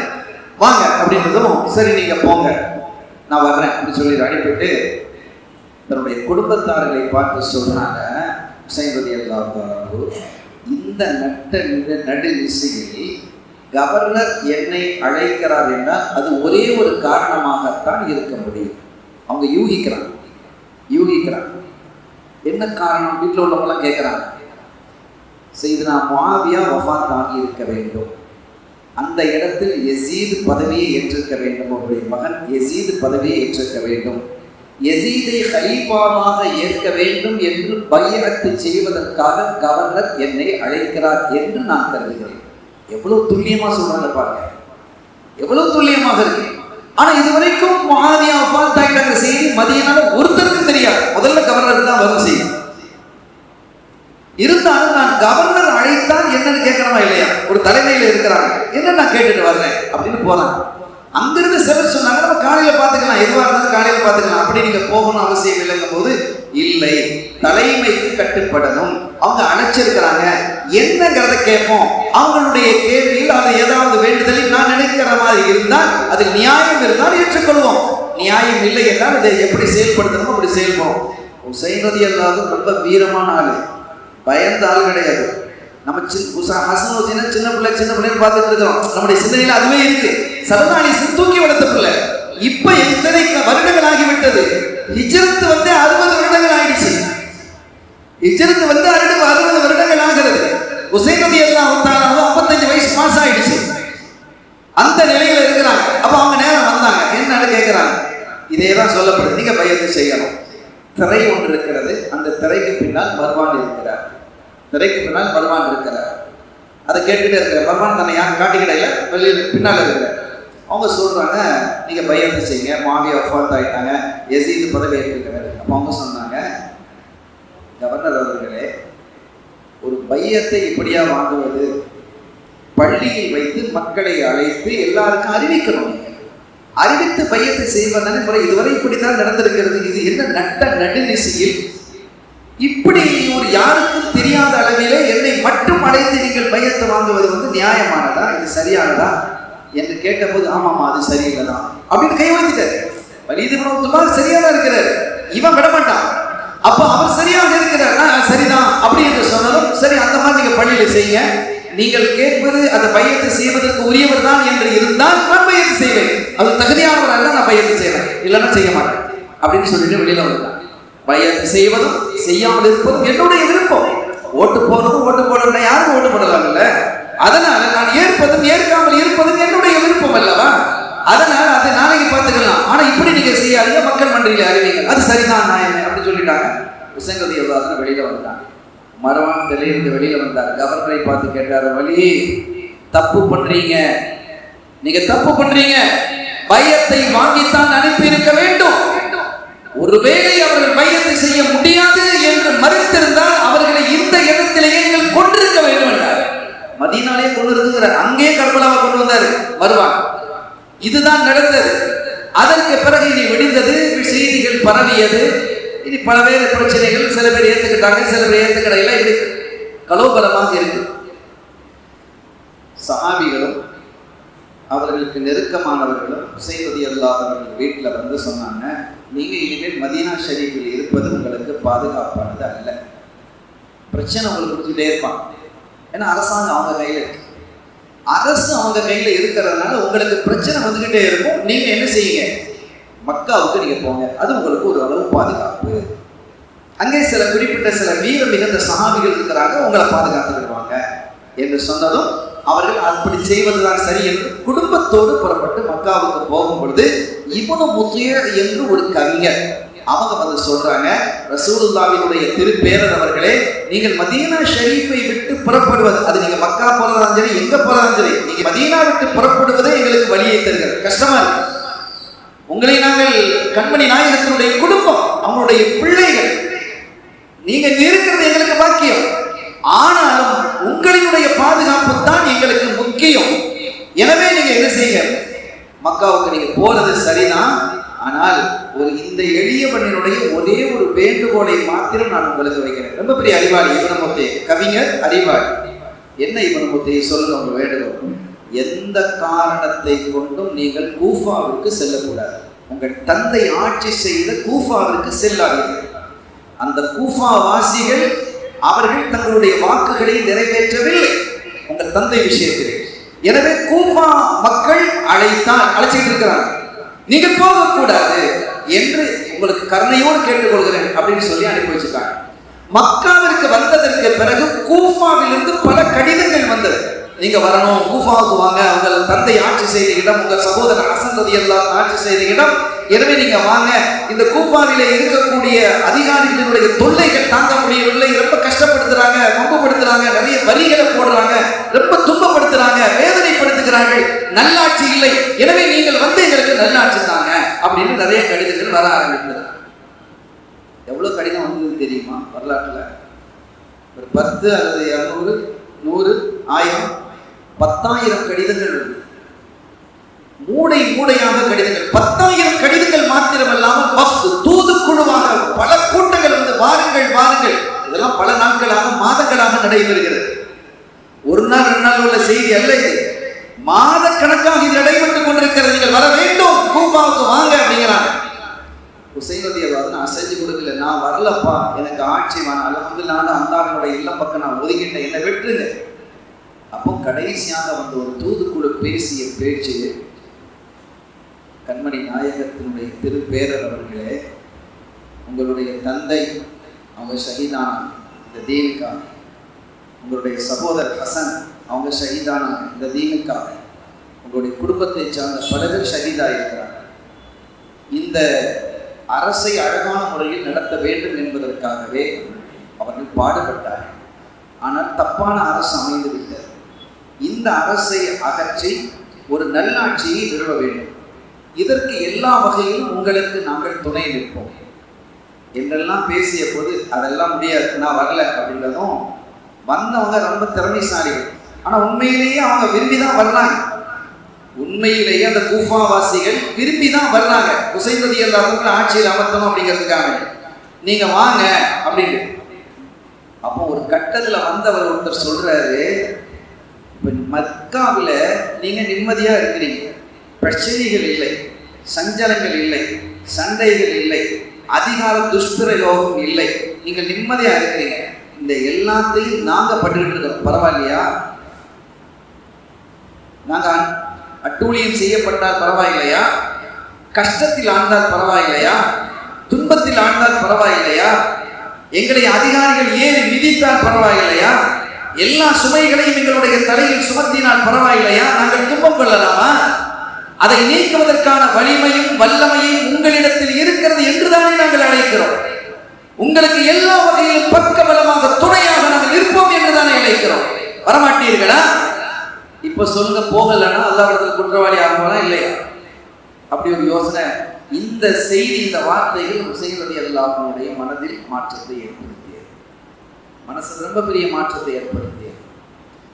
வாங்க அப்படின்றதும், சரி நீங்க போங்க நான் வர்றேன் அப்படின்னு சொல்லி அனுப்பிட்டு தன்னுடைய குடும்பத்தார்களை பார்த்து சொல்றாங்க, ஹுசைன் ரலியல்லாஹு அன்ஹு, இந்த நடுநிசையில் கவர்னர் என்னை அழைக்கிறார் என்றால் அது ஒரே ஒரு காரணமாகத்தான் இருக்க முடியும். அவங்க யூகிக்கிறாங்க என்ன காரணம்? வீட்டில் உள்ளவங்களாம் கேட்குறாங்க, சையதுனா முஆவியா வஃபாத் ஆகி இருக்க வேண்டும், அந்த இடத்தில் யசீத் பதவியை ஏற்றிருக்க வேண்டும், அவருடைய மகன் யசீத் பதவியை ஏற்றிருக்க வேண்டும், யசீதை கலீஃபாவாக ஏற்க வேண்டும் என்று பைஅத் செய்வதற்காக கவர்னர் என்னை அழைக்கிறார் என்று நான் கருதுகிறேன். எவ்வளவு துல்லியமா சொல்றாங்க பாருங்க, எவ்வளவு துல்லியமாக இருக்கு. ஆனா இதுவரைக்கும் முஆவியா வஃபாத் ஆயிட்டாங்க செய்தி மதீனால ஒருத்தருக்கும் தெரியாது. முதல்ல கவர்னர் தான் வரும் செய்தி. இருந்தாலும் நான் கவர்னர் அழைத்தால் என்னன்னு கேட்கணுமா இல்லையா? ஒரு தலைமையில இருக்கிறாங்க, என்ன நான் கேட்டுட்டு வர்றேன் அப்படின்னு போறாங்க. அங்கிருந்து சிலர் சொன்னாங்க, நம்ம காலையில பாத்துக்கலாம், எதுவா இருந்தாலும் காலையில பாத்துக்கலாம், அப்படி நீங்க போகணும் அவசியம் இல்லைங்கும் போது, இல்லை, தலைமைக்கு கட்டுப்படணும். அவங்க அழைச்சிருக்கிறாங்க, என்னங்கிறத கேட்போம். அவங்களுடைய கேள்வியில் அது ஏதாவது வேண்டுதலில் நான் நினைக்கிற மாதிரி இருந்தால், அது நியாயம் இருந்தால் ஏற்றுக்கொள்வோம், நியாயம் இல்லை என்றால் இதை எப்படி செயல்படுத்தணுமோ அப்படி செயல்படும். ஹுசைன் ரலியல்லாஹு அன்ஹு ரொம்ப வீரமான ஆளு, பயந்த ஆள் கிடையாது. நம்ம ஹசன் ஹுசைனா சின்ன பிள்ளைன்னு பார்த்துட்டு இருக்கிறோம். நம்முடைய சிந்தனையில் அதுவே இருக்கு. ஸல்லல்லாஹு அலைஹி வஸல்லம் தூக்கி வளர்த்த பிள்ளை. இப்ப எத்தனை வருடங்கள் ஆகிவிட்டது? ஹிஜ்ரத் 60 வருடங்கள் ஆயிடுச்சு. ஹிஜ்ரத் 60 வருடங்கள் ஆகிறது. ஹுசைன் ரலியல்லாஹு தஆலா 55 வயசு பாஸ் ஆயிடுச்சு. அந்த நிலையில இருக்கிறாங்க. அப்ப அவங்க நேரம் வந்தாங்க. என்னன்னு கேட்கிறாங்க. இதே தான் சொல்லப்படுது. நீங்க பையத்து செய்யணும். திரை ஒன்று இருக்கிறது. அந்த திரைக்கு பின்னால் மர்வான் இருக்கிறார். திரைக்கு பின்னால் மர்வான் இருக்கிறார். அதை கேட்டுக்கிட்டே இருக்கிறார். மர்வான் தன்னை யாரும் காட்டிக்கிடையில வெளியில் பின்னால் இருக்கிறார். அவங்க சொல்றாங்க, நீங்க பையத்து செய்யுங்க. மாவியா வஃபாத் ஆயிட்டாங்க, யசீது பதவி ஏற்றிருக்கிறாரு. அப்போ அவங்க சொன்னாங்க, கவர்னர் அவர்களே, ஒரு பையத்தை இப்படியா வாங்குவது? பள்ளியில் வைத்து மக்களை அழைத்து எல்லாருக்கும் அறிவிக்கணும். அறிவித்து பையத்தை செய்வதான முறை இதுவரை இப்படித்தான் நடந்திருக்கிறது. இது என்ன நட்ட நடுநிசையில் இப்படி ஒரு யாருக்கும் தெரியாத அளவிலே என்னை மட்டும் அழைத்து நீங்கள் பையத்தை வாங்குவது நியாயமானதா? இது சரியானதா என்று கேட்டபோது, ஆமாமா அது சரியில்லைதான் அப்படின்னு கை வைத்துட்டார். வலீது இப்னு உத்பா சரியாதான் இருக்கிறார், இவன் விடமாட்டான். அப்ப அவர் சரியாக இருக்கிறார், சரிதான் அப்படி என்று சொன்னதும், சரி அந்த மாதிரி நீங்க பள்ளியில செய்யுங்க. நீங்கள் கேட்பது அந்த பையத்தை செய்வதற்கு உரியவர் தான் என்று இருந்தால் நான் பையத்தை செய்வேன். அது தகுதியானவராக இருந்தால் நான் பையத்தை செய்வேன், இல்லைன்னா செய்ய மாட்டேன் அப்படின்னு சொல்லிட்டு வெளியில வந்துட்டான். பையத்தை செய்வதும் செய்யாமல் இருப்பதும் என்னுடைய விருப்பம். ஓட்டு போடுறதும் ஓட்டு போடுறதுனா யாரும் ஓட்டு போடலாம் இல்ல. அதனால நான் ஏற்பதும் ஏற்காமல் இருப்பதும் என்னுடைய விருப்பம் அல்லவா? அதனால அதை நாளைக்கு பார்த்துக்கலாம். ஆனா இப்படி நீங்க செய்யாதீங்க, மக்கள் மன்றியில் அறிவிங்க, அது சரிதான் நான் என்ன அப்படின்னு சொல்லிட்டாங்க. ஹுசைன் ரலியல்லாஹு அன்ஹு வெளியில வந்துட்டாங்க. மர்வான் தெளிந்து வெளியில வந்தார். கவர்னரை பார்த்து கேட்டாரு, வலி தப்பு பண்றீங்க, நீங்க தப்பு பண்றீங்க. பையத்தை வாங்கித்தான் அனுப்பி இருக்க வேண்டும். ஒருவேளை அவர்கள் பையத்தை செய்ய முடியாது என்று மறுத்திருந்தால் அவர்களை இந்த இடத்திலேயே நீங்கள் கொண்டிருக்க வேண்டும் என்றார். மதீனாலே கொண்டு இருக்கிறார், அங்கே கர்பலாவை கொண்டு வந்தார் மர்வான். இதுதான் நடந்தது. அதற்கு பிறகு இனி வெடிந்தது, செய்திகள் பரவியது. இனி பல்வேறு பிரச்சனைகள், சில பேர் ஏத்துக்கிட்டாங்க, சில பேர் ஏத்துக்கிடையில இப்படி கலோபலமாக இருக்கு. சஹாபிகளும் அவர்களுக்கு நெருக்கமானவர்களும் ஹுசைன் ரலியல்லாஹு அன்ஹு வீட்டில் வந்து சொன்னாங்க, நீங்க இனிமேல் மதீனா ஷரீஃபில் இருப்பது உங்களுக்கு பாதுகாப்பானது அல்ல. பிரச்சனை உங்களுக்கு கொடுத்துட்டே இருப்பாங்க. ஏன்னா அரசாங்கம் அவங்க கையில் இருக்கு, அரசு அவங்க கையில இருக்கிறதுனால உங்களுக்கு பிரச்சனை வந்துகிட்டே இருக்கும். நீங்க என்ன செய்யுங்க, மக்காவுக்கு நீங்க போங்க, அது உங்களுக்கு ஒரு அளவு பாதுகாப்பு. அங்கே சில குறிப்பிட்ட சில வீர மிகுந்த சஹாபிகள் இருக்கிறாங்க, உங்களை பாதுகாத்துக்கிடுவாங்க என்று சொன்னதும் அவர்கள் அப்படி செய்வதுதான் சரி என்று குடும்பத்தோடு புறப்பட்டு மக்காவுக்கு போகும் பொழுது இப்னு முத்யர் என்று ஒரு கவிஞர் அவங்க வந்து சொல்றாங்க, ரசூலுல்லாஹ்வினுடைய திருப்பேரர் அவர்களே, நீங்கள் மதீனா ஷரீஃபை விட்டு புறப்படுவது, அது நீங்க மக்கா போறதாலும் சரி எங்க போறதாலும் சரி, நீங்க மதீனா விட்டு புறப்படுவதே எங்களுக்கு வழியை தருகிறது, கஷ்டமா இருக்கு. உங்களை நாங்கள் கண்மணி நாயகத்தினுடைய குடும்பம், அவங்களுடைய பிள்ளைகள், நீங்க இருக்கிறது எங்களுக்கு பாக்கியம். ஆனாலும் உங்களினுடைய பாதுகாப்பு தான் எங்களுக்கு முக்கியம். எனவே நீங்க என்ன செய்யுங்க, மக்காவுக்கு நீங்க போறது சரிதான். ஆனால் ஒரு இந்த எளியவனினுடைய ஒரே ஒரு வேண்டுகோளை மாத்திரம் நான் உங்களுக்கு வைக்கிறேன். ரொம்ப பெரிய அறிவாளி இப்னு முத்தே, கவிஞர், அறிவாளி. என்ன இப்னு முத்தே சொல்லுங்க உங்க வேண்டுகோள், எந்த காரணத்தை கொண்டும் நீங்கள் கூஃபாவிற்கு செல்லக்கூடாது. உங்கள் தந்தை ஆட்சி செய்த கூஃபாவிற்கு செல்லாதீர்கள். அந்த கூஃபா வாசிகள் அவர்கள் தங்களுடைய வாக்குகளை நிறைவேற்றவில்லை உங்கள் தந்தை விஷயத்தில். எனவே கூஃபா மக்கள் அழைச்சிட்டு இருக்கிறாங்க, நீங்க போகக்கூடாது என்று உங்களுக்கு கருணையோடு கேட்டுக்கொள்கிறேன் அப்படின்னு சொல்லி அனுப்பி வச்சிருக்காங்க. மக்காவிற்கு வந்ததற்கு பிறகு கூஃபாவிலிருந்து பல கடிதங்கள் வந்தது, நீங்க வரணும், கூஃபாவுக்கு வாங்க, உங்கள் தந்தை ஆட்சி செய்த இடம், உங்கள் சகோதரர் ஹசன் ரலியல்லாஹு அன்ஹு ஆட்சி செய்த இடம், எனவே நீங்க வாங்க. இந்த கூஃபாவிலே இருக்கக்கூடிய அதிகாரிகளுடைய தொல்லைகள் தாங்க முடியவில்லை, ரொம்ப கஷ்டப்படுத்துறாங்க, வம்புப்படுத்துறாங்க, நிறைய வரிகளை போடுறாங்க, ரொம்ப துன்பப்படுத்துறாங்க, வேதனைப்படுத்துகிறார்கள், நல்லாட்சி இல்லை, எனவே நீங்கள் வந்து எங்களுக்கு நல்லாட்சி தாங்க அப்படின்னு நிறைய கடிதங்கள் வர ஆரம்பித்தது. எவ்வளவு கடிதம் வந்தது தெரியுமா? வரலாற்றுல ஒரு 10 அல்லது 200 100 1000 10,000 கடிதங்கள் வருது. மூடை மூடையாக கடிதங்கள், 10,000 கடிதங்கள் மாத்திரமல்லாமல் வஃப் தூதுக்குழுவாக பல கூட்டங்கள் வந்து வாருங்கள் வாருங்கள். இதெல்லாம் பல நாட்களாக மாதங்களாக நடைபெறுகிறது. ஒரு நாள் 2 நாள் உள்ள செய்தி அல்ல இது, மாத கணக்காக இது நடைபெற்றுக் கொண்டிருக்கிறது. நீங்கள் வர வேண்டும், கூஃபாவுக்கு வாங்க அப்படிங்கிறாங்க. ஹுசைன் ரலியல்லாஹு நான் செஞ்சு கொடுக்கல, நான் வரலப்பா, எனக்கு ஆட்சி வேணாம், அல்ஹம்துலில்லாஹ் அல்லாஹ்வுடைய இல்லம் நான் ஒதுக்கிட்டேன், என்னை விட்டுருங்க. அப்போ கடைசியாக வந்து ஒரு தூதுக்குழு பேசிய பேச்சு, கண்மணி நாயகத்தினுடைய திருப்பேரர் அவர்களே, உங்களுடைய தந்தை அவங்க ஷஹீதான இந்த தீனுக்காக, உங்களுடைய சகோதரர் ஹசன் அவங்க ஷஹீதான இந்த தீனுக்காக, உங்களுடைய குடும்பத்தை சார்ந்த பல பேர் ஷஹீதா இருக்கிறார். இந்த அரசை அழகான முறையில் நடத்த வேண்டும் என்பதற்காகவே அவர்கள் பாடுபட்டார்கள். ஆனால் தப்பான அரசு அமைந்து விட்டது. இந்த அரசை அகற்றி ஒரு நல்லாட்சியை நிறுவ வேண்டும். இதற்கு எல்லா வகையிலும் உங்களுக்கு நாங்கள் துணை நிற்போம் என்றெல்லாம் பேசிய போது, அதெல்லாம் முடியாது, நான் வரல அப்படின்றதும், வந்தவங்க ரொம்ப திறமைசாலிகள், ஆனால் உண்மையிலேயே அவங்க விரும்பி தான் வர்றாங்க. உண்மையிலேயே அந்த கூஃபாவாசிகள் விரும்பி தான் வர்றாங்க. ஹுசைன் ரலியல்லாஹு அன்ஹு ஆட்சியில் அமர்த்தணும் அப்படிங்கிறதுக்காக நீங்க வாங்க அப்படின்னு. அப்போ ஒரு கட்டத்துல வந்தவர் ஒருத்தர் சொல்றாரு, இப்போ மக்காவில் நீங்க நிம்மதியா இருக்கிறீங்க, பிரச்சனைகள் இல்லை, சஞ்சலங்கள் இல்லை, சண்டைகள் இல்லை, அதிகார துஷ்பிரயோகம் இல்லை, நீங்க நிம்மதியா இருக்கிறீங்க. இந்த எல்லாத்தையும் நாங்க பட்டுக்கிட்டு இருக்கோம், பரவாயில்லையா? நாங்க அட்டூழியம் செய்யப்பட்டால் பரவாயில்லையா? கஷ்டத்தில் ஆழ்ந்தால் பரவாயில்லையா? துன்பத்தில் ஆழ்ந்தால் பரவாயில்லையா? எங்களை அதிகாரிகள் ஏறி மிதித்தால் பரவாயில்லையா? எல்லா சுமைகளையும் எங்களுடைய தலையில் சுமத்தினால் பரவாயில்லையா? நாங்கள் துன்பம் கொள்ளலாமா? அதை நீக்குவதற்கான வலிமையும் வல்லமையும் உங்களிடத்தில் இருக்கிறது என்றுதானே நாங்கள் அழைக்கிறோம். உங்களுக்கு எல்லா வகையிலும் பக்கபலமாக துணையாக நாங்கள் இருப்போம் என்றுதானே அழைக்கிறோம். வரமாட்டீர்களா? இப்ப சொல்லுங்க, போகலன்னா அல்லாஹ்விடத்தில் குற்றவாளி ஆகுமா இல்லையா? அப்படி ஒரு யோசனை. இந்த செய்தி, இந்த வார்த்தைகள் ஹுசைன் ரலியல்லாஹு அன்ஹுடைய மனதில் மாற்றத்தை ஏற்படுத்தியது. மனசு ரொம்ப பெரிய மாற்றத்தை ஏற்படுத்தியது.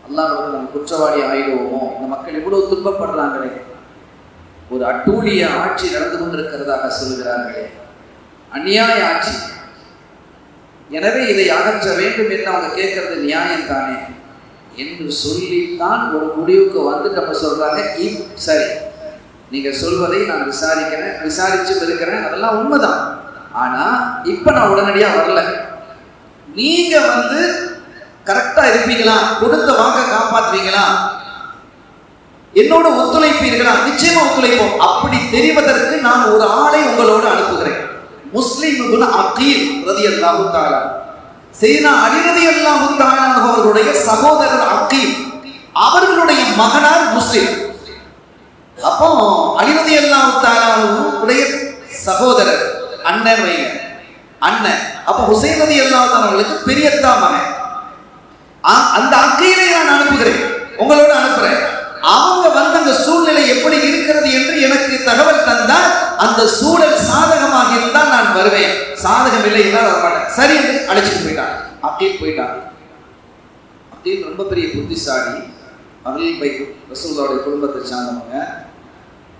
அல்லாஹ்விடத்தில் நம்ம குற்றவாளி ஆயிடுவோமோ, இந்த மக்கள் இவ்வளவு துன்பப்படுறாங்களே, ஒரு அட்டூழிய ஆட்சி நடந்து கொண்டிருக்கிறதாக சொல்கிறார்களே, அநியாய ஆட்சி, எனவே இதை அகற்ற வேண்டும் என்று அவங்க கேட்கறது நியாயம் தானே என்று சொல்லித்தான் ஒரு முடிவுக்கு வந்து நம்ம சொல்றாங்க, சரி நீங்க சொல்வதை நான் விசாரிச்சு இருக்கிறேன், அதெல்லாம் உண்மைதான். ஆனா இப்ப நான் உடனடியா வரல, நீங்க வந்து கரெக்டா இருப்பீங்களா, கொடுத்த வாக்க காப்பாற்றுவீங்களா, என்னோட ஒத்துழைப்பீர்களா? நிச்சயமா ஒத்துழைப்போம். அப்படி தெரிவதற்கு நான் ஒரு ஆளை உங்களோடு அனுப்புகிறேன். முஸ்லிம் இப்னு அகீல் ரலியல்லாஹு தஆலா, சையதுனா அலி ரலியல்லாஹு தஆலா அவர்களுடைய சகோதரர் அகீல், அவர்களுடைய மகனார் முஸ்லிம். அப்போ அலி ரலியல்லாஹு தஆலா உடைய சகோதரர் அண்ணன் வைங்க, அண்ணன். அப்போ ஹுசைன் ரலியல்லாஹு தஆலா அவர்களுக்கு பெரியத்தா மகன். அந்த அகீலை நான் அனுப்புகிறேன், உங்களோட அனுப்புறேன். அவங்க வந்து அந்த சூழ்நிலை எப்படி இருக்கிறது என்று எனக்கு தகவல் தந்தால், அந்த சூழல் சாதகமாக இருந்தால் நான் வருவேன், சாதகம் இல்லை என்றால் வரமாட்டேன். சரி என்று அழைச்சிட்டு போயிட்டாங்க. அகீல் போயிட்டாங்க. அகீல் ரொம்ப பெரிய புத்திசாலி, அகீல் பை ரசூலுல்லாஹ்வுடைய குடும்பத்தை சார்ந்தவங்க.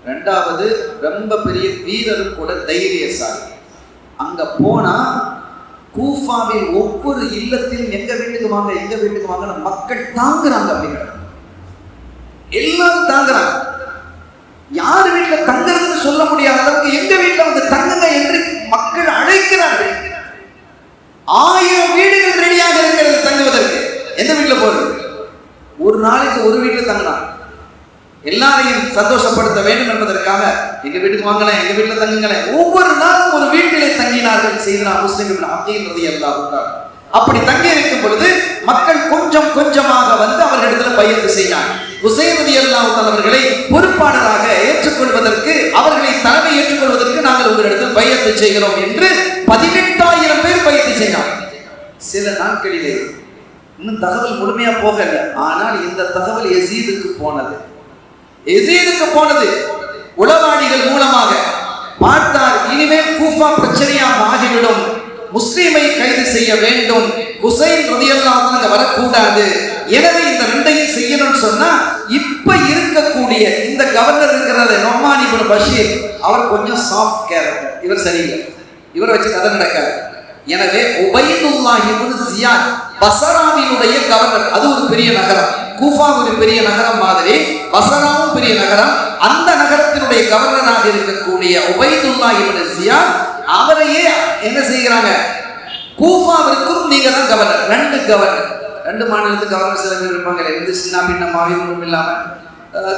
ரெண்டாவது ரொம்ப பெரிய வீரரும் கூட, தைரியசாலி. அங்க போனா கூஃபாவில் ஒவ்வொரு இல்லத்திலும் எங்க வீட்டுக்கு வாங்க, எங்க வீட்டுக்கு வாங்க மக்கள் தாங்குறாங்க. அப்படிங்கிற எல்லாரும் தாங்குறாங்க. யார் வீட்டுல தங்குறதுன்னு சொல்ல முடியாத அளவுக்கு எங்க வீட்டுல வந்து தங்குங்க என்று மக்கள் அழைக்கிறார்கள். 1000 வீடுகள் ரெடியாக இருக்கிறது தங்குவதற்கு. எந்த வீட்டுல போறது? ஒரு நாளைக்கு ஒரு வீட்டுல தங்கினாங்க. எல்லாரையும் சந்தோஷப்படுத்த வேண்டும் என்பதற்காக எங்க வீட்டுக்கு வாங்கலாம், எங்க வீட்டுல தங்குங்களேன். ஒவ்வொரு நாளும் ஒரு வீட்டிலே தங்கினார்கள் செய்தனா முஸ்லிம் இப்னு அகீல் ரலியல்லாஹு தஆலா. அப்படி தங்கி இருக்கும் பொழுது மக்கள் கொஞ்சம் கொஞ்சமாக வந்து அவர்களிடத்தில் பையத்து செய்தாங்க. ஹுசைன் ரலியல்லாஹு தஆலா அவர்களை பொறுப்பாளராக ஏற்றுக்கொள்வதற்கு, அவர்களை தலைமை ஏற்றுக்கொள்வதற்கு நாங்கள் உங்களிடத்தில் பையத்து செய்கிறோம் என்று 18,000 பேர் பையத்து செய்தாங்க. சில நாட்களிலே இன்னும் தகவல் முழுமையா போகல. ஆனால் இந்த தகவல் யசீதுக்கு போனது. உளவாளிகள் மூலமாக பார்த்தார், இனிமேல் கூஃபா பிரச்சனையாக ஆகிவிடும், முஸ்லிமை கைது செய்ய வேண்டும், ஹுசைன் ரலியல்லாஹு அன்ஹு வரக்கூடாது, எனவே இந்த ரெண்டையும் செய்யணும்னு சொன்னா, இப்ப இருக்கக்கூடிய இந்த கவர்னர் இருக்கிறது நொமான் இப்னு பஷீர், அவர் கொஞ்சம் சாஃப்ட் கேரக்டர், இவர் சரியில்லை, இவரை வச்சு கதை நடக்காது. எனவே உபைதுல்லாஹ் இப்னு ஜியாத் பஸராவினுடைய கவர்னர், அது ஒரு பெரிய நகரம், கூஃபா ஒரு பெரிய நகரம் மாதிரி, பஸ்ராவும் பெரிய நகரம். அந்த நகரத்தினுடைய கவர்னராக இருக்கக்கூடிய உபைதுல்லா இப்னு ஜியாத் அவரையே என்ன செய்கிறாங்க, கூஃபாவிற்கும் நீங்க தான் கவர்னர். ரெண்டு மாநிலத்துக்கு கவர்னர் சில பேர் இருப்பாங்க. இருந்து சின்ன பின்னமாவே ஒன்றும் இல்லாம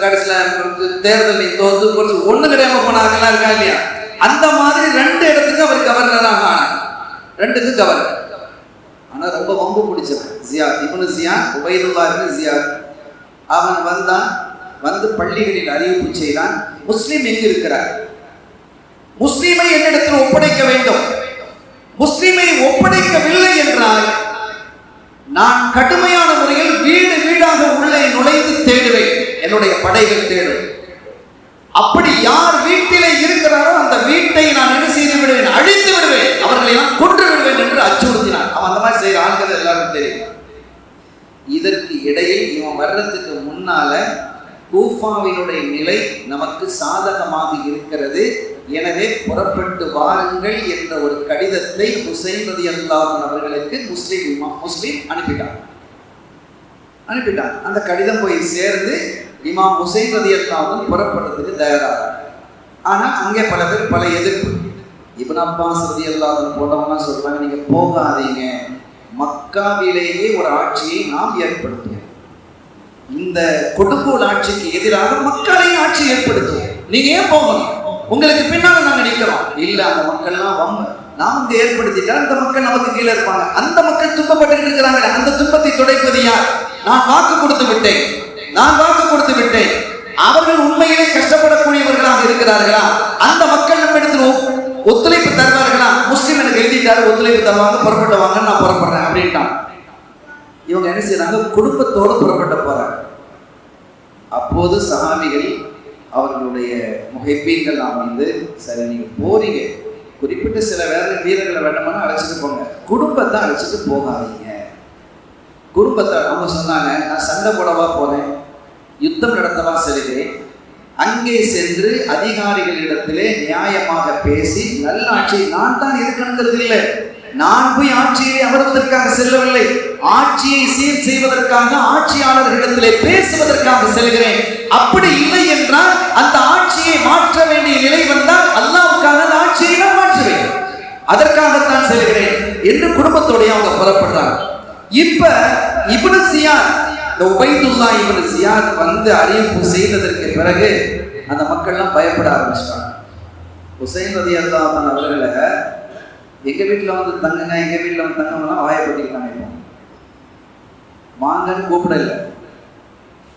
கடைசியில் தேர்தலில் தோத்து ஒண்ணு கிடையாம போனாங்கலாம் இருக்கா இல்லையா, அந்த மாதிரி 2 இடத்துக்கு அவர் கவர்னராக ஆனார். 2க்கு கவர்னர். ஆனா ரொம்ப வம்பு பிடிச்சவன் ஜியாத் இப்னு ஜியாத், உபைதுல்லா இப்னு ஜியாத். அவன் வந்து பள்ளிகளில் அறிவிப்பு செய்தான், முஸ்லிம் எங்கு இருக்கிறார், முஸ்லிமை என்னிடத்தில் ஒப்படைக்க வேண்டும். முஸ்லிமை ஒப்படைக்கவில்லை என்றால் நான் கடுமையான முறையில் வீடு வீடாக உள்ளே நுழைந்து தேடுவேன், என்னுடைய படைகள் தேடும். அப்படி யார் வீட்டிலே இருக்கிறாரோ அந்த வீட்டை நான் என்ன செய்து விடுவேன், அழித்து விடுவேன், அவர்களை நான் கொன்று விடுவேன் என்று அச்சுறுத்தினான். அவன் அந்த மாதிரி செய்கிற ஆண்கள் எல்லாருக்கும் தெரியும். இதற்கு இடையில் இவன் வர்றதுக்கு முன்னால கூஃபாவினுடைய நிலை நமக்கு சாதகமாக இருக்கிறது, எனவே புறப்பட்டு வாருங்கள் என்ற ஒரு கடிதத்தை ஹுசைன் ரலியல்லாஹு அன்ஹு அவர்களுக்கு முஸ்லிம் அனுப்பிட்டான். அந்த கடிதம் போய் சேர்ந்து இமாம் ஹுசைன் ரலியல்லாஹு அன்ஹு புறப்படுறதுக்கு தயாராக. ஆனா அங்கே பல பேர் பல எதிர்ப்பு. இப்னு அப்பாஸ் ரலியல்லாஹு அன்ஹு போட்டவங்க சொல்றாங்க, நீங்க போகாதீங்க, மக்காவிலேயே ஒரு ஆட்சியை நாம் ஏற்படுத்துவோம், இந்த கொடுங்கோல் ஆட்சிக்கு எதிராக மக்களையும் ஆட்சி ஏற்படுத்துவோம், நீங்க ஏன் போகணும், உங்களுக்கு பின்னால நாங்க நிற்கிறோம். இல்ல, அந்த மக்கள்லாம் நாம் இங்க ஏற்படுத்திட்டா அந்த மக்கள் நமக்கு கீழே இருப்பாங்க, அந்த மக்கள் துன்பப்பட்டு இருக்கிறாங்க, அந்த துன்பத்தை துடைப்பது யார், நான் வாக்கு கொடுத்து விட்டேன், அவர்கள் உண்மையிலே கஷ்டப்படக்கூடியவர்களாக இருக்கிறார்களா, அந்த மக்கள் நம்ம இடத்துல ஒத்துழைப்பு தருவார்களா, முஸ்லிம் எனக்கு எழுதிட்டாரு ஒத்துழைப்பு தருவாங்க, புறப்பட்டுவாங்க, நான் புறப்படுறேன் அப்படின்ட்டான். இவங்க என்ன செய்யறாங்க, குடும்பத்தோடு புறப்பட்டு போறாங்க. அப்போது சஹாபிகள் அவர்களுடைய முஹிப்பீன்கள் வந்து, சரி நீங்க போறீங்க, குறிப்பிட்ட சில வீரர்களை வேண்டாமனு அழைச்சிட்டு போங்க, குடும்பத்தை அழைச்சிட்டு போகாதீங்க. குடும்பத்தை அவங்க சொன்னாங்க, நான் சண்டை போடவா போறேன், யுத்தம் நடத்தவா செல்கிறேன், அங்கே சென்று அதிகாரிகளிடத்திலே நியாயமாக பேசி நல்ல ஆட்சியை நான் தான் இருக்கணுங்கிறது இல்லை, நான் போய் ஆட்சியை அமர்வதற்காக செல்லவில்லை, ஆட்சியை சீர் செய்வதற்காக ஆட்சியாளர்களிடத்திலே பேசுவதற்காக செல்கிறேன். அப்படி இல்லை என்றால் அந்த ஆட்சியை மாற்ற வேண்டிய நிலை வந்தால் அல்லாஹ்வுக்காக அந்த ஆட்சியை நான் மாற்றுவேன், அதற்காகத்தான் செல்கிறேன் என்று குடும்பத்தோடைய அவங்க புறப்படுறாங்க. இப்ப இப்னு ஜியாத், இந்த உபைதுல்லா இப்னு ஜியாத் வந்து அறிவிப்பு செய்ததற்கு பிறகு அந்த மக்கள்லாம் பயப்பட ஆரம்பிச்சிட்டாங்க. ஹுசைன் ரலியல்லாஹு அன்ஹு அவர்களை எங்க வீட்டில் வந்து தங்குங்க, எங்க வீட்டில் வந்து தங்கலாம் வாயப்பட்டிருக்காங்க. வாங்கன்னு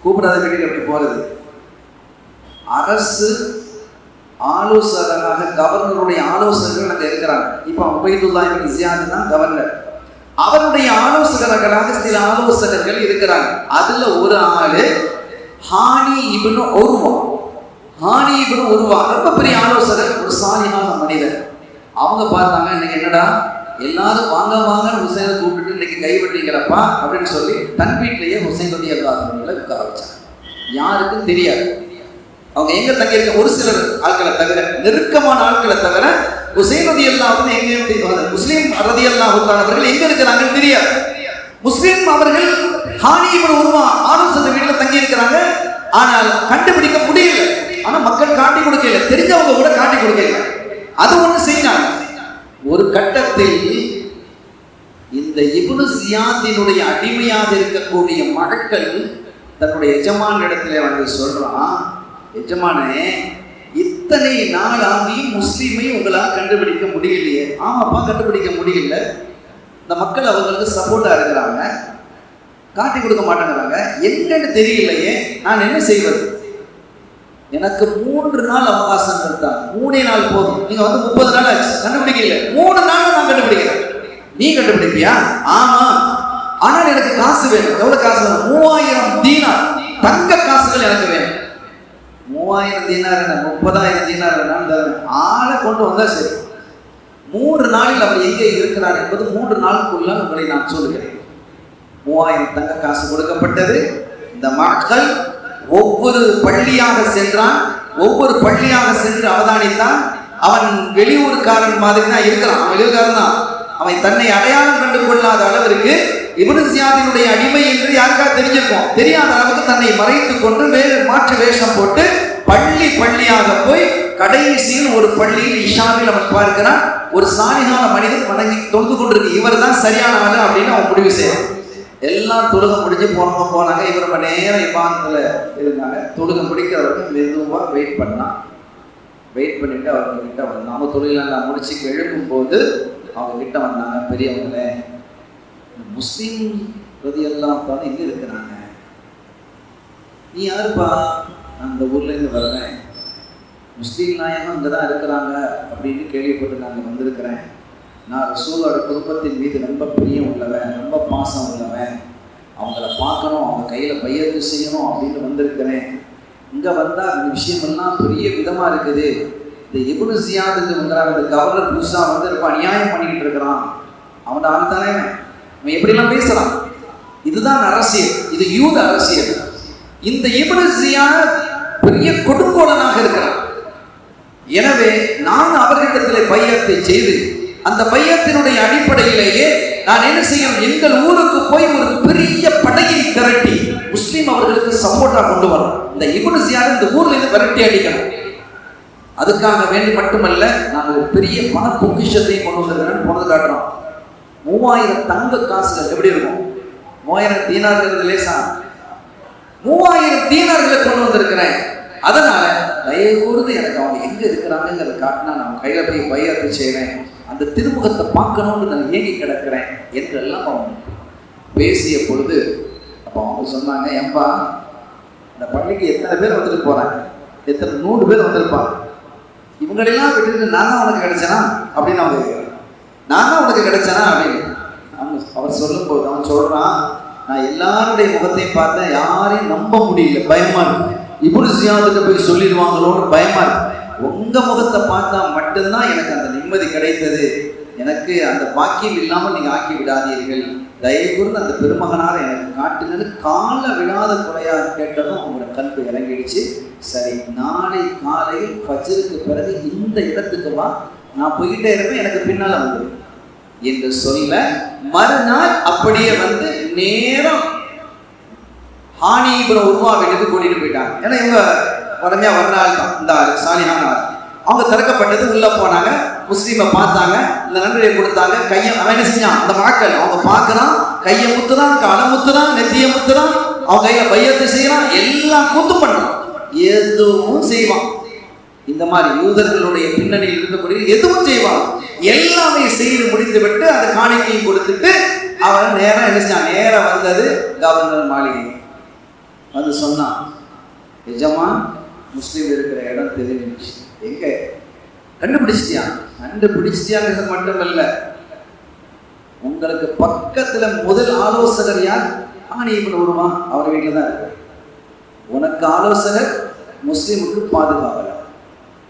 கூப்பிடாத வீட்டுக்கு எப்படி போறது? அரசு ஆலோசகராக கவர்னருடைய ஆலோசகர்கள் அங்கே இருக்கிறாங்க. இப்போ உபைதுல்லா இப்னு ஜியாத் தான் கவர்னர், அவருடைய ஆலோசகர்களாக சில ஆலோசகர்கள் இருக்கிறாங்க. அதுல ஒரு ஆளு ஹானி இப்னு உர்வா, ரொம்ப பெரிய ஆலோசகர், ஒரு சாலிஹான மனிதர். அவங்க பார்த்தாங்க, இன்னைக்கு என்னடா எல்லாரும் வாங்கன்னு ஹுசைனை கூப்பிட்டு இன்னைக்கு கைவிட்டீங்களப்பா அப்படின்னு சொல்லி தன் வீட்டிலேயே ஹுசைன் ரலியல்லாஹு அன்ஹு உட்கார வச்சாங்க. யாருக்கும் தெரியாது அவங்க எங்க தங்கியிருக்க, ஒரு சிலர் ஆட்களை தவிர, நெருக்கமான ஆட்களை தவிர ஹுசைன் ரலியல்லாஹு அன்ஹு எங்க, முஸ்லிம் ரலியல்லாஹு அன்ஹு அவர்கள் எங்க இருக்கிறாங்கன்னு தெரியாது. முஸ்லிம் அவர்கள் ஹானி இப்னு உர்வா ஆலோசகர் வீட்டில் தங்கி இருக்கிறாங்க. ஆனால் கண்டுபிடிக்க முடியல, ஆனா மக்கள் காட்டி கொடுக்கல, தெரிஞ்சவங்க கூட காட்டி கொடுக்கல. அது ஒண்ணு செய்யறாங்க. ஒரு கட்டத்தில் இந்த இப்னு ஜியாத்தினுடைய அடிமையாக இருக்கக்கூடிய மகட்கள் தன்னுடைய எஜமான இடத்துல வந்து சொல்றான், எஜமானே இத்தனை நாள் ஆகியும் முஸ்லீமை உங்களால் கண்டுபிடிக்க முடியலையே. ஆமாப்பா, கண்டுபிடிக்க முடியல, இந்த மக்கள் அவங்களுக்கு சப்போர்ட்டா இருக்கிறாங்க, காட்டி கொடுக்க மாட்டேங்கிறாங்க, என்னன்னு தெரியலையே, நான் என்ன செய்வது? எனக்கு 3 நாள் அவகாசம் கொடுத்தாங்க, 3 நாள் போதும், நீங்க வந்து 30 நாள் ஆச்சு, கண்டுபிடிக்கல, 3 நாள் நான் கண்டுபிடிக்கிறேன், நீ கண்டுபிடிப்பியா? ஆமா, ஆனால் எனக்கு காசு வேணும். எவ்வளவு காசு வேணும்? 3000 தீனார் தங்க காசுகள் எனக்கு வேணும். 3000 தீனார் என்ன, 30,000 தீனார் வேணாம், ஆளை கொண்டு வந்தா சரி. 3 நாளில் அவர் எங்கே இருக்கிறார் என்பது 3 நாளுக்குள்ள உங்களை நான் சொல்லுகிறேன். 3000 தங்க காசு கொடுக்கப்பட்டது. இந்த மக்கள் ஒவ்வொரு பள்ளியாக சென்றான், ஒவ்வொரு பள்ளியாக சென்று அவதானித்தான். அவன் வெளியூர்காரன் மாதிரி தான் இருக்கிறான், வெளியூர்காரன் தான், அவன் தன்னை அடையாளம் கண்டு கொள்ளாத அளவிற்கு இப்னு ஜியாதினுடைய அடிமை என்று யாருக்கா தெரிஞ்சிருக்கும். தெரியாத அளவுக்கு தன்னை மறைத்து கொண்டு வேறு மாற்று வேஷம் போட்டு பள்ளியாக போய் கடைசியில் ஒரு பள்ளியில் இஷாவில் அவன் பார்க்கிறான், ஒரு சாலிகான மனிதன் வணங்கி தொழுது கொண்டிருக்கு. இவர் தான் சரியான ஆளு அப்படின்னு அவன் முடிவு செய்யறான். எல்லாம் தொழுக முடிஞ்சு போனாங்க. இவர் ரொம்ப நேரம் இபாதத்துல இருந்தாங்க. தொழுக முடிக்கிறவருக்கு மெதுவா வெயிட் பண்ணிட்டு அவங்க கிட்ட வந்தாங்க. அவங்க தொழிலெல்லாம் முடிச்சு எழுப்பும் போது அவங்க கிட்ட வந்தாங்க. பெரியவங்களே, முஸ்லீம் பிரதியெல்லாம் தான் எங்க இருக்கிறாங்க? நீ யாருப்பா? நான் அந்த ஊர்ல இருந்து வர்றேன், முஸ்லீம் நாயகம் அங்கதான் இருக்கிறாங்க அப்படின்னு கேள்விப்பட்டு நாங்கள் வந்திருக்கிறேன். நான் ரசூலோட குடும்பத்தின் மீது ரொம்ப பிரியம் உள்ளவன், ரொம்ப பாசம் உள்ளவன், அவங்கள பார்க்கணும், அவங்க கையில் பையத்து செய்யணும் அப்படின்னு வந்திருக்கிறேன். இங்கே வந்தால் இந்த விஷயமெல்லாம் பெரிய விதமாக இருக்குது. இந்த இப்னு ஜியாதுங்கிறாங்க, இந்த கவர்னர் புதுசாக வந்து அநியாயம் பண்ணிக்கிட்டு இருக்கிறான். அவன் ஆள் தானே, அவன் எப்படிலாம் பேசுகிறான். இதுதான் அரசியல், இது யூத அரசியல். இந்த இப்னு ஜியாத் பெரிய கொடுங்கோலனாக இருக்கிறான். எனவே நான் அவர்களிடத்தில் பையத்தை செய்து அந்த பையத்தினுடைய அடிப்படையிலேயே நான் என்ன செய்யணும், எங்கள் ஊருக்கு போய் ஒரு பெரிய படையை திரட்டி முஸ்லீம் அவர்களுக்கு சப்போர்ட்டா கொண்டு வரணும். இந்த இப்னு ஜியாத் இந்த ஊர்ல இருந்து விரட்டி அடிக்கணும். அதுக்காக வேண்டி மட்டுமல்ல, நாங்கள் ஒரு பெரிய பண பொக்கிஷத்தையும் கொண்டு வந்திருக்கிறேன்னு போனது காட்டுறோம். 3000 தங்க காசுகள் எப்படி இருக்கும்? 3000 தீனார்கள் லேசா, 3000 தீனார்களை கொண்டு வந்திருக்கிறேன். அதனால தயவுகூர்ந்து எனக்கு அவங்க எங்க இருக்கிறாங்கிறத காட்டினா நான் கையில போய் பையத்தை செய்கிறேன், அந்த திருமுகத்தை பார்க்கணும்னு நான் ஏங்கி கிடக்கிறேன் என்றெல்லாம் அவங்க பேசிய பொழுது அப்போ அவங்க சொன்னாங்க, ஏன்பா இந்த பள்ளிக்கு எத்தனை பேர் வந்துட்டு போறாங்க, எத்தனை 100 பேர் வந்திருப்பாங்க, இவங்களெல்லாம் விட்டுட்டு நான் தான் உனக்கு கிடைச்சேனா அப்படின்னு அவங்க கேட்குறாங்க. நான் தான் உனக்கு கிடைச்சேனா அப்படின்னு அவர் சொல்லும்போது அவன் சொல்றான், நான் எல்லாருடைய முகத்தையும் பார்த்தேன், யாரையும் நம்ப முடியல, பயமா இருக்கு. இப்னு ஜியாதுக்கு போய் சொல்லிடுவாங்களோன்னு பயமா இருக்கு. உங்க முகத்தை பார்த்தா மட்டும்தான் எனக்கு அந்த நிம்மதி கிடைத்தது. எனக்கு அந்த பாக்கியம் இல்லாமல் நீங்க ஆக்கி விடாதீர்கள், தயவுகூர்ந்து அந்த பெருமகனார எனக்கு காட்டுங்கன்னு கால விடாத குறையாக கேட்டதும் அவங்களோட கல்வி இறங்கிடுச்சு. சரி, நாளை காலையில் ஃபஜ்ருக்கு பிறகு இந்த இடத்துக்கு வா, நான் போய்கிட்டே இருப்பேன், எனக்கு பின்னால வந்து என்று சொல்ல மறுநாள் அப்படியே வந்து நேரம் ஹானி இப்னு உர்வா வீட்டுக்கு கூட்டிட்டு போயிட்டாங்க. ஏன்னா இவங்க உடனே வரநாள் தான் இந்த சாலிஹான ஆள். அவங்க திறக்கப்பட்டது, உள்ள போனாங்க, முஸ்லீமை பார்த்தாங்க, இந்த நன்றியை கொடுத்தாங்க. கையை அவன் என்ன செஞ்சான், அந்த மக்கள் அவங்க பார்க்கறான், கையை முத்துறான், காலை முத்துறான், நெத்தியை முத்துறான், அவங்க கையில பையத்தை செய்யறான், எல்லாம் கூத்து பண்றான், எதுவும் செய்வான். இந்த மாதிரி யூதர்களுடைய பின்னணியில் இருக்கக்கூடிய எதுவும் செய்வான், எல்லாமே செய்து முடித்து விட்டு அந்த காணிக்கையை கொடுத்துட்டு அவன் நேரம் என்ன செஞ்சான், நேரம் வந்தது கவர்னர் மாளிகை வந்து சொன்னான், நிஜமா முஸ்லீம் இருக்கிற இடம் தெரிஞ்சிச்சு, எங்க கண்டுபிடிச்சிட்டியாங்கிறது மட்டுமல்ல, உங்களுக்கு பக்கத்துல முதல் ஆலோசகர் யார், ஹானி இப்னு உர்வா, அவர் வீட்டில் தான் இருக்கு. உனக்கு ஆலோசகர், முஸ்லீமுக்கு பாதுகாவலர்.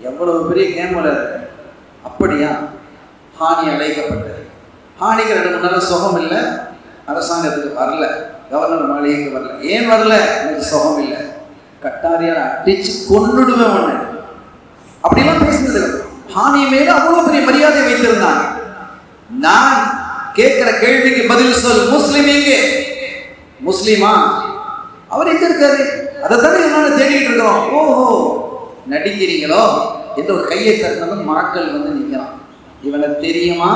எவ்வளவு பெரிய கேமரா இருக்கு. அப்படியா? ஹானி அழைக்கப்பட்டது. ஹானிக்கு 2 நாள் சுகம் இல்லை, அரசாங்கத்துக்கு வரல, கவர்னர் மாளிகைக்கு வரல. ஏன் வரல? எனக்கு சுகம் இல்லை, கட்டாரியால் அடிச்சு கொன்னுடுவேன் ஒண்ணு, அப்படிலாம் பேசுனது. ஹானி மேல அவ்வளவு பெரிய மரியாதை வைத்திருந்தாங்க. நான் கேட்கிற கேள்விக்கு பதில் சொல், முஸ்லிம் எங்கே? முஸ்லிமா? அவர் எங்க இருக்காரு? அதைத்தானே என்னால தேடிட்டு இருக்கிறோம். ஓஹோ, நடிக்கிறீங்களோ என்று ஒரு கையை தட்டினதும் மக்கள் வந்து நிற்கிறான். இவனை தெரியுமா,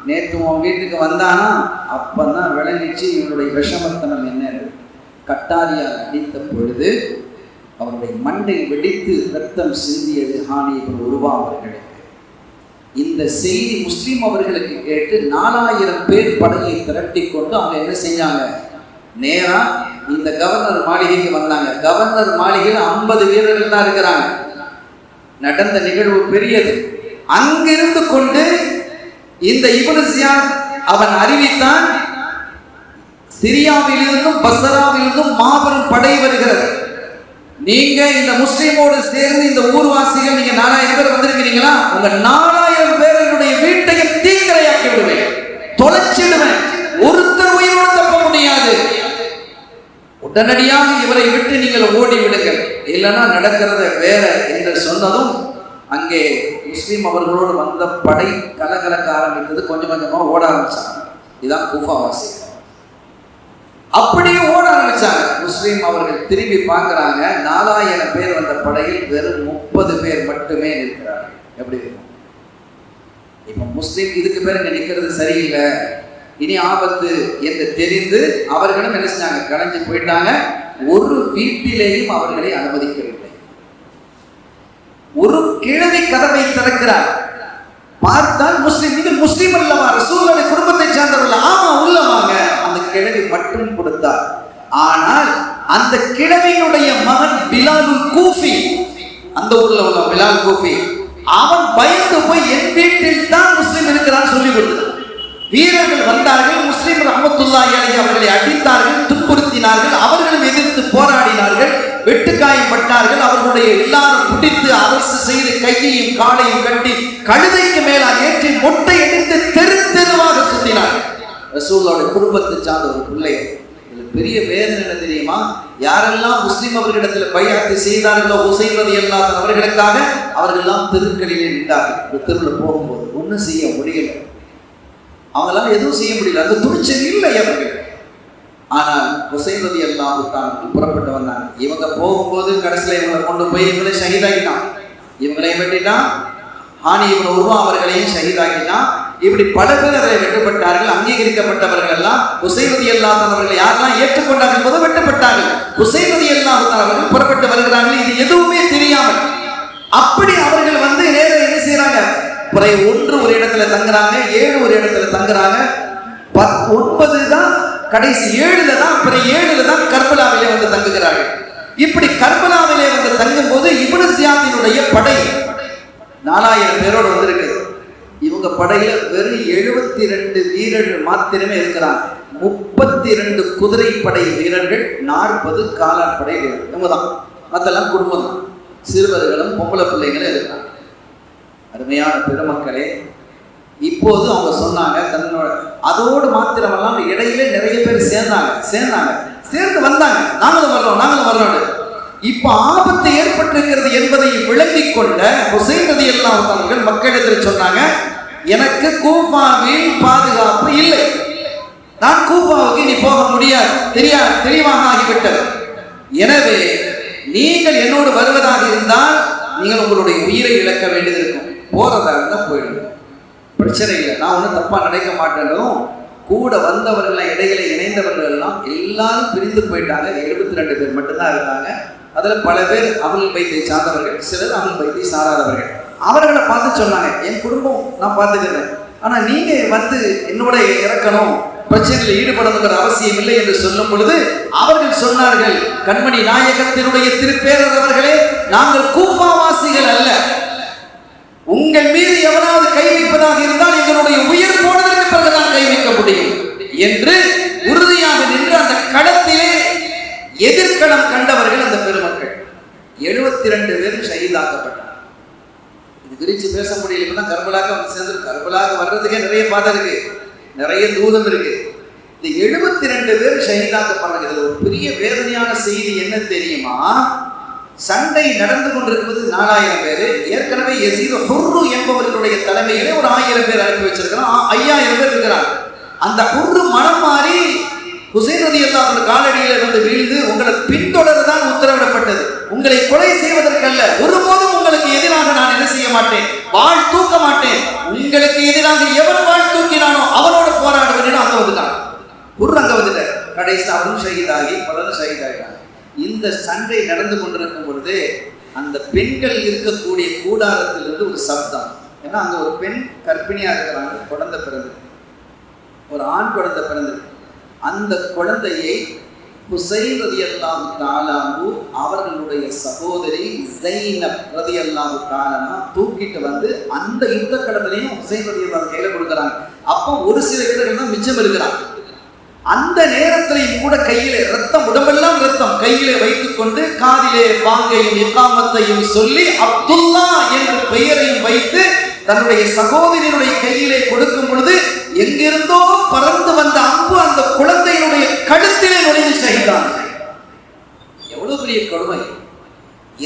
நேற்று உன் வீட்டுக்கு வந்தானா? அப்பதான் விளங்கிச்சு இவனுடைய விஷமத்தனம் என்னன்னு. கட்டாரியால் அடித்த பொழுது அவருடைய மண்டை வெடித்து ரத்தம் சிந்தியது ஹானி இப்னு உர்வா அவர்களுக்கு. இந்த செய்தி முஸ்லீம் அவர்களுக்கு கேட்டு 4000 பேர் படையை திரட்டி கொண்டு அவங்க என்ன செஞ்சாங்க, நேரா இந்த கவர்னர் மாளிகைக்கு வந்தாங்க. கவர்னர் மாளிகையில் 50 வீரர்கள் தான் இருக்கிறாங்க. நடந்த நிகழ்வு பெரியது. அங்கிருந்து கொண்டு இந்த இப்னு ஜியாத் அவன் அறிவித்தான், சிரியாவிலிருந்தும் பஸ்ராவிலிருந்தும் மாபெரும் படை வருகிறது. நீங்க இந்த முஸ்லீமோடு சேர்ந்து இந்த ஊர்வாசிகள் நீங்க 4000 பேர் வந்திருக்கிறீங்களா? உங்க 4000 பேருடைய வீட்டையும் தீக்கிரையாக்கி விடுவேன், தொலைச்சிடுவேன், ஒருத்தர் உயிரோடு தப்ப முடியாது. உடனடியாக இவரை விட்டு நீங்கள் ஓடி விடுங்கள், இல்லைன்னா நடக்கிறத வேற என்று சொன்னதும் அங்கே முஸ்லீம் அவர்களோடு வந்த படை கலகலக்க ஆரம்பித்தது. கொஞ்சம் கொஞ்சமாக ஓட ஆரம்பிச்சாங்க. இதுதான் கூஃபாவாசி. அப்படியே ஓட ஆரம்பிச்சாங்க. முஸ்லீம் அவர்கள் திரும்பி பார்க்குறாங்க. 4000 பேர் வந்த படையில் வெறும் 30 பேர் மட்டுமே இருக்கிறார்கள். எப்படி இருக்கும்? இப்போ முஸ்லீம் இதுக்கு பேர் இங்கே நிற்கிறது சரியில்லை, இனி ஆபத்து என்று தெரிந்து அவர்களும் என்ன செஞ்சாங்க? கலைஞ்சு போயிட்டாங்க. ஒரு வீட்டிலேயும் அவர்களை அனுமதிக்கவில்லை. ஒரு கிழவி கதவை திறக்கிறார். பார்த்தால் முஸ்லீம். இது முஸ்லீம் அல்லவா? ரசூலுல்லாஹி குடும்பத்தை சார்ந்தவர்கள். ஆமா, உள்ளவாங்க. அந்த கிழவி மட்டும் கொடுத்தார். ஆனால் அந்த கிழவியினுடைய மகன் பிலாலுல் கூஃபி, அந்த ஊர்ல உள்ள பிலால் கூஃபி, அவன் பயந்து போய் என் வீட்டில் தான் முஸ்லீம் இருக்கிறான் சொல்லி கொடுத்தான். வீரர்கள் வந்தார்கள். முஸ்லீம் ரஹ்மத்துல்லாஹி அலைஹி அவர்களை அடித்தார்கள், துன்புறுத்தினார்கள். அவர்களும் எதிர்த்து போராடினார்கள், வெட்டுக்காயப்பட்டார்கள். அவர்களுடைய எல்லாரும் பிடித்து அரசு செய்து கையையும் காலையும் கட்டி கழுதைக்கு மேலாக ஏற்றி மொட்டை எடுத்து தெரு தெருவாக சுத்தினார்கள். ரசூலுல்லாஹ்வுடைய குடும்பத்தை சார்ந்த ஒரு பிள்ளை. இது பெரிய வேதனை என்ன தெரியுமா? யாரெல்லாம் முஸ்லீம் அவர்களிடத்தில் பையாத்து செய்தார்களோ ஹுசைன் ரலியல்லாஹு அன்ஹு அவர்களுக்காக, அவர்கள் எல்லாம் தெருக்களிலே நின்றார்கள். தெருவில் போகும்போது ஒன்றும் செய்ய முடியல. அவங்களால எதுவும் செய்ய முடியல. அந்த துணிச்சல் இல்லை அவர்கள். ஆனால் ஹுசைன் ரலியல்லாஹு அன்ஹு புறப்பட்டு வந்தாங்க. இவங்க போகும்போது கடைசியில் இவங்களை கொண்டு போய் இவங்களை ஷஹீதாக்கிட்டான். இவங்களையும் வெட்டிட்டான். ஹானி இவன் உருவா அவர்களையும் ஷஹீதாக்கிட்டான். இப்படி பல பேர் அதில் வெட்டப்பட்டார்கள். அங்கீகரிக்கப்பட்டவர்கள் எல்லாம் ஹுசைன் ரலியல்லாஹு அன்ஹு அவர்களை யாரெல்லாம் ஏற்றுக்கொண்டார்கள் போது வெட்டப்பட்டார்கள். ஹுசைன் ரலியல்லாஹு அன்ஹு அவர்கள் புறப்பட்டு வருகிறார்கள். இது எதுவுமே தெரியாமல். அப்படி அவர்கள் வந்து நேரம் என்ன செய்யறாங்க? ஒன்று ஒரு இடத்துல தங்குறாங்க, 7 ஒரு இடத்துல தங்குறாங்க, 9 தான் கடைசி, 7ல தான், அப்புறம் 7ல தான் கர்பலாவிலே வந்து தங்குகிறார்கள். இப்படி கர்பலாவிலே வந்து தங்கும் போது இப்னு ஜியாதினுடைய படை 4000 பேரோடு வந்திருக்கு. இவங்க படையில வெறும் 72 வீரர்கள் மாத்திரமே இருக்கிறாங்க. 32 குதிரை படை வீரர்கள், 40 காலாட்படை வீரர்கள். இவங்க தான். மற்றெல்லாம் குடும்பம் தான். சிறுவர்களும் பொம்பளை பிள்ளைங்களும் இருக்கிறாங்க. அருமையான பெருமக்களே, இப்போது அவங்க சொன்னாங்க தன்னோட அதோடு மாத்திரமெல்லாம் இடையிலே நிறைய பேர் சேர்ந்து வந்தாங்க. நாங்களும் வர்றோம். இப்ப ஆபத்து ஏற்பட்டிருக்கிறது என்பதை விளங்கிக் கொண்ட ஹுசைன் ரலியல்லாஹு அன்ஹு அவர்கள் மக்களிடத்தில் சொன்னாங்க, எனக்கு கூஃபாவில் பாதுகாப்பு இல்லை, நான் கூஃபாவுக்கு இனி போக முடியாது, தெளிவாக ஆகிவிட்டது. எனவே நீங்கள் என்னோடு வருவதாக இருந்தால் நீங்கள் உங்களுடைய உயிரை இழக்க வேண்டியது இருக்கும். போறதா இருந்தால் போயிடுங்க, பிரச்சனை இல்லை, நான் ஒன்றும் தப்பா நினைக்க மாட்டேன்றதும். கூட வந்தவர்கள் இடையில இணைந்தவர்கள் எல்லாம் எல்லாரும் பிரிந்து போயிட்டாங்க. 72 பேர் மட்டும்தான் இருந்தாங்க. அதுல பல பேர் அஹ்லுல் பைத்தை சார்ந்தவர்கள், சிலர் அஹ்லுல் பைத்தை சாராதவர்கள். அவர்களை பார்த்து சொன்னாங்க, என் குடும்பம் நான் பார்த்துக்கிறேன், ஆனா நீங்க வந்து என்னோட இறக்கணும், பிரச்சனையில் ஈடுபடணுங்கிற அவசியம் இல்லை என்று சொல்லும் பொழுது அவர்கள் சொன்னார்கள், கண்மணி நாயகத்தினுடைய திருப்பேரர் அவர்களே, நாங்கள் கூஃபாவாசிகள் அல்ல, உங்கள் மீது எவனாவது கை வைப்பதாக இருந்தால் எங்களுடைய உயிர் போனதற்கு பிறகுதான் கை வைக்க முடியும் என்று உறுதியாக நின்று அந்த களத்திலே எதிர்க்களம் கண்டவர்கள் அந்த பெருமக்கள். 72 பேரும் ஷஹீதாக்கப்பட்டார். இது குறித்து பேச முடியல. இப்பதான் கர்பலாக வந்து சேர்ந்து, கர்பலாக வர்றதுக்கே நிறைய பாதை இருக்கு, நிறைய தூரம் இருக்கு. இந்த 72 பேர் ஷஹீதாக்கப்படுறாங்க. இதுல ஒரு பெரிய வேதனையான செய்தி என்ன தெரியுமா? சண்டை நடந்து கொண்டிருப்பது 4000 பேர். ஏற்கனவே யஸீத் ஹுர்ரு என்பவர்களுடைய தலைமையிலே ஒரு 1000 பேர் அனுப்பி வச்சிருக்கிறான். 5000 பேர் இருக்கிறாங்க. அந்த ஹுர்ரு மனம் மாறி ஹுசைன் ரலியல்லாஹு அன்ஹு காலடியில் வந்து வீழ்ந்து, உங்களை பின்தொடர்தான் உத்தரவிடப்பட்டது, உங்களை கொலை செய்வதற்கல்ல, ஒருபோதும் உங்களுக்கு எதிராக நான் என்ன செய்ய மாட்டேன், வாழ் தூக்க மாட்டேன், உங்களுக்கு எதிராக எவன் வாழ் தூக்கினானோ அவனோட போராடுவேன். அங்க வந்துட்டான் ஹுர்ரு, அங்க வந்துட்டார். கடைசி அவரும் ஷஹீதாகி பலரும் ஷஹீதாகிட்டாங்க. இந்த சண்டை நடந்து கொண்டிருக்கும் பொழுது அந்த பெண்கள் இருக்கக்கூடிய கூடாரத்திலிருந்து ஒரு சப்தம். ஏன்னா அங்க ஒரு பெண் கர்ப்பிணியா இருக்கிறாங்க, குழந்தை பிறந்து, ஒரு ஆண் குழந்தை பிறந்து. அந்த குழந்தையை ஹுசைன் ரலியல்லாஹு தஆலா அன்ஹு அவர்களுடைய சகோதரி ஸைனப் ரலியல்லாஹு தஆலா தூக்கிட்டு வந்து அந்த யுத்த களத்திலையும் ஹுசைன் ரலியல்லாஹு கையில கொடுக்குறாங்க. அப்போ ஒரு சில வீரர்கள் தான் மிச்சம் இருக்கிறாங்க. அந்த நேரத்திலையும் கூட கையிலே ரத்தம், உடம்பெல்லாம் ரத்தம், கையிலே வைத்துக் கொண்டு காதிலே பாங்கையும் இகாமத்தையும் சொல்லி அப்துல்லா என்ற பெயரையும் வைத்து தன்னுடைய சகோதரியினுடைய கையிலே கொடுக்கும் பொழுது எங்கிருந்தோ பறந்து வந்த அம்பு அந்த குழந்தையினுடைய கழுத்திலே நுழைந்து செய்தான். எவ்வளவு பெரிய கொடுமை!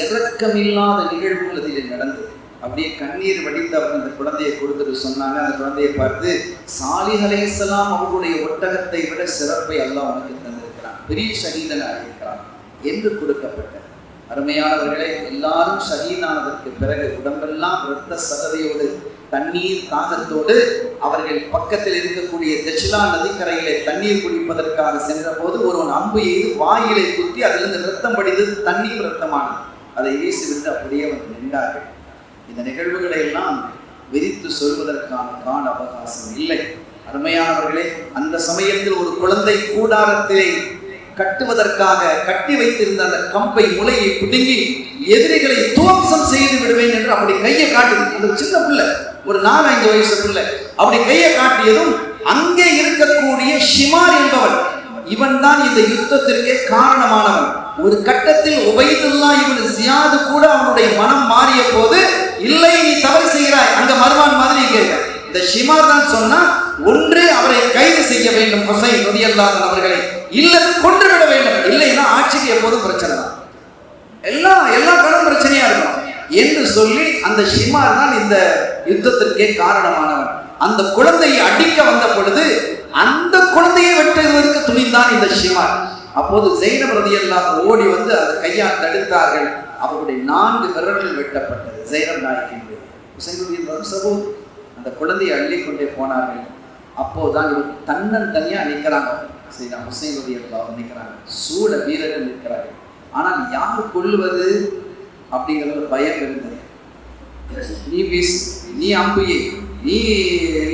இரக்கமில்லாத நிகழ்வுகள் இதில் நடந்தது. அப்படியே கண்ணீர் வடித்து அவர் அந்த குழந்தையை கொடுத்துட்டு சொன்னாங்க. அந்த குழந்தையை பார்த்து, சாலிஹ் அலைஹிஸ்ஸலாம் அவர்களுடைய ஒட்டகத்தை விட சிறப்பை அல்லாஹ் உனக்கு தந்திருக்கிறான், பெரிய ஷஹீதனாக இருக்கிறான் என்று கொடுக்கப்பட்ட. அருமையானவர்களே, எல்லாரும் ஷஹீதானதற்கு பிறகு உடம்பெல்லாம் இரத்த சதவையோடு தண்ணீர் தாகத்தோடு அவர்கள் பக்கத்தில் இருக்கக்கூடிய தஜ்லா நதிக்கரையிலே தண்ணீர் குடிப்பதற்காக சென்ற போது ஒருவன் அம்பு எய்து வாயிலை குத்தி அதிலிருந்து இரத்தம் படித்தது, தண்ணீர் இரத்தமானது. அதை வீசிவிட்டு அப்படியே வந்து நின்றார்கள். இந்த நிகழ்வுகளை எல்லாம் விரித்து சொல்வதற்கான கால அவகாசம் இல்லை. அருமையானவர்களே, அந்த சமயத்தில் ஒரு குழந்தை கூடாரத்திலே கட்டுவதற்காக கட்டி வைத்திருந்த அந்த கம்பை முளையை பிடுங்கி எதிரிகளை துவம்சம் செய்து விடுவேன் என்று அப்படி கையை காட்டுது. அந்த சின்ன பிள்ளை, ஒரு 4-5 வயசு பிள்ளை, அப்படி கையை காட்டியதும் அங்கே இருக்கக்கூடிய ஷிமார் என்பவன், இவன் தான் இந்த யுத்தத்திற்கே காரணமானவன். ஒரு கட்டத்தில் உபைதுல்லாஹ் இப்னு ஜியாத் கூட அவனுடைய மனம் மாறிய போது, இல்லை நீ தவறு செய்கிறாய், அங்க மர்வான் மாதிரி கேட்க இந்த ஷிமார் தான் சொன்னா, ஒன்று அவரை கைது செய்ய வேண்டும் ஹுசைன் ரலியல்லாஹு அன்ஹு அவர்களை, இல்லது கொன்று விட வேண்டும், இல்லைன்னா ஆட்சிக்கு எப்போதும் பிரச்சனை தான், எல்லா காலம் பிரச்சனையா இருக்கும் என்று சொல்லி அந்த ஷிமார் தான் இந்த யுத்தத்திற்கே காரணமானவன். அந்த குழந்தையை அடிக்க வந்த பொழுது அந்த குழந்தையை வெட்டுவதற்கு துணிந்தான் இந்த ஷிமார். அப்போது ஜெய்னப் ரலியல்லாஹு அன்ஹா ஓடி வந்து அந்த கையால் தடுத்தார்கள். அவருடைய 4 விரல்கள் வெட்டப்பட்டது. ஜெய்னப் நாயகியுடைய ஹுசைனுடைய வம்சமும் அந்த குழந்தையை அள்ளிக்கொண்டே போனார்கள். அப்போதுதான் இவர் தன்னந்தனியா நிற்கிறாங்க. சரி, ஹுசைன் ரலியல்லாஹு அன்ஹு நிற்கிறாங்க, சூழ வீரர்கள் நிற்கிறார்கள். ஆனால் யார் கொல்லுவது அப்படிங்கிறது பயம் இருந்தது. நீ வீசு, நீ அம்புயே, நீ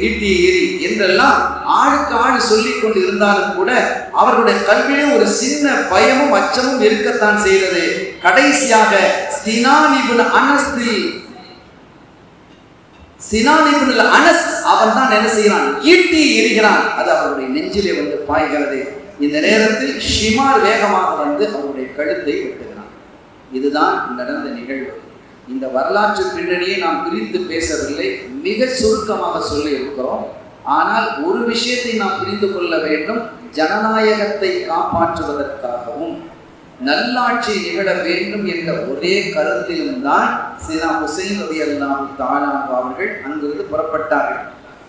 ஈட்டி எரி என்றெல்லாம் ஆளுக்கு ஆள் சொல்லிக் கொண்டு இருந்தாலும் கூட அவர்களுடைய கல்வியிலே ஒரு சின்ன பயமும் அச்சமும் இருக்கத்தான் செய்தது. கடைசியாக சினான் இப்னு அனஸ் அவன் தான் என்ன செய்கிறான், ஈட்டி எரிகிறான். அது அவருடைய நெஞ்சிலே வந்து பாய்கிறது. இந்த நேரத்தில் ஷிமார் வேகமாக வந்து அவருடைய கழுத்தை வெட்டுகிறான். இதுதான் நடந்த நிகழ்வு. இந்த வரலாற்று பின்னணியை நாம் பிரித்து பேசவில்லை, மிக சுருக்கமாக சொல்லி இருக்கிறோம். ஆனால் ஒரு விஷயத்தை நாம் புரிந்து கொள்ள வேண்டும். ஜனநாயகத்தை காப்பாற்றுவதற்காகவும் நல்லாட்சி நிகழ வேண்டும் என்ற ஒரே கருத்திலும் தான் சீனா ஹுசைன் ரலியல்லாஹு தஆலா அவர்கள் அங்கிருந்து புறப்பட்டார்கள்.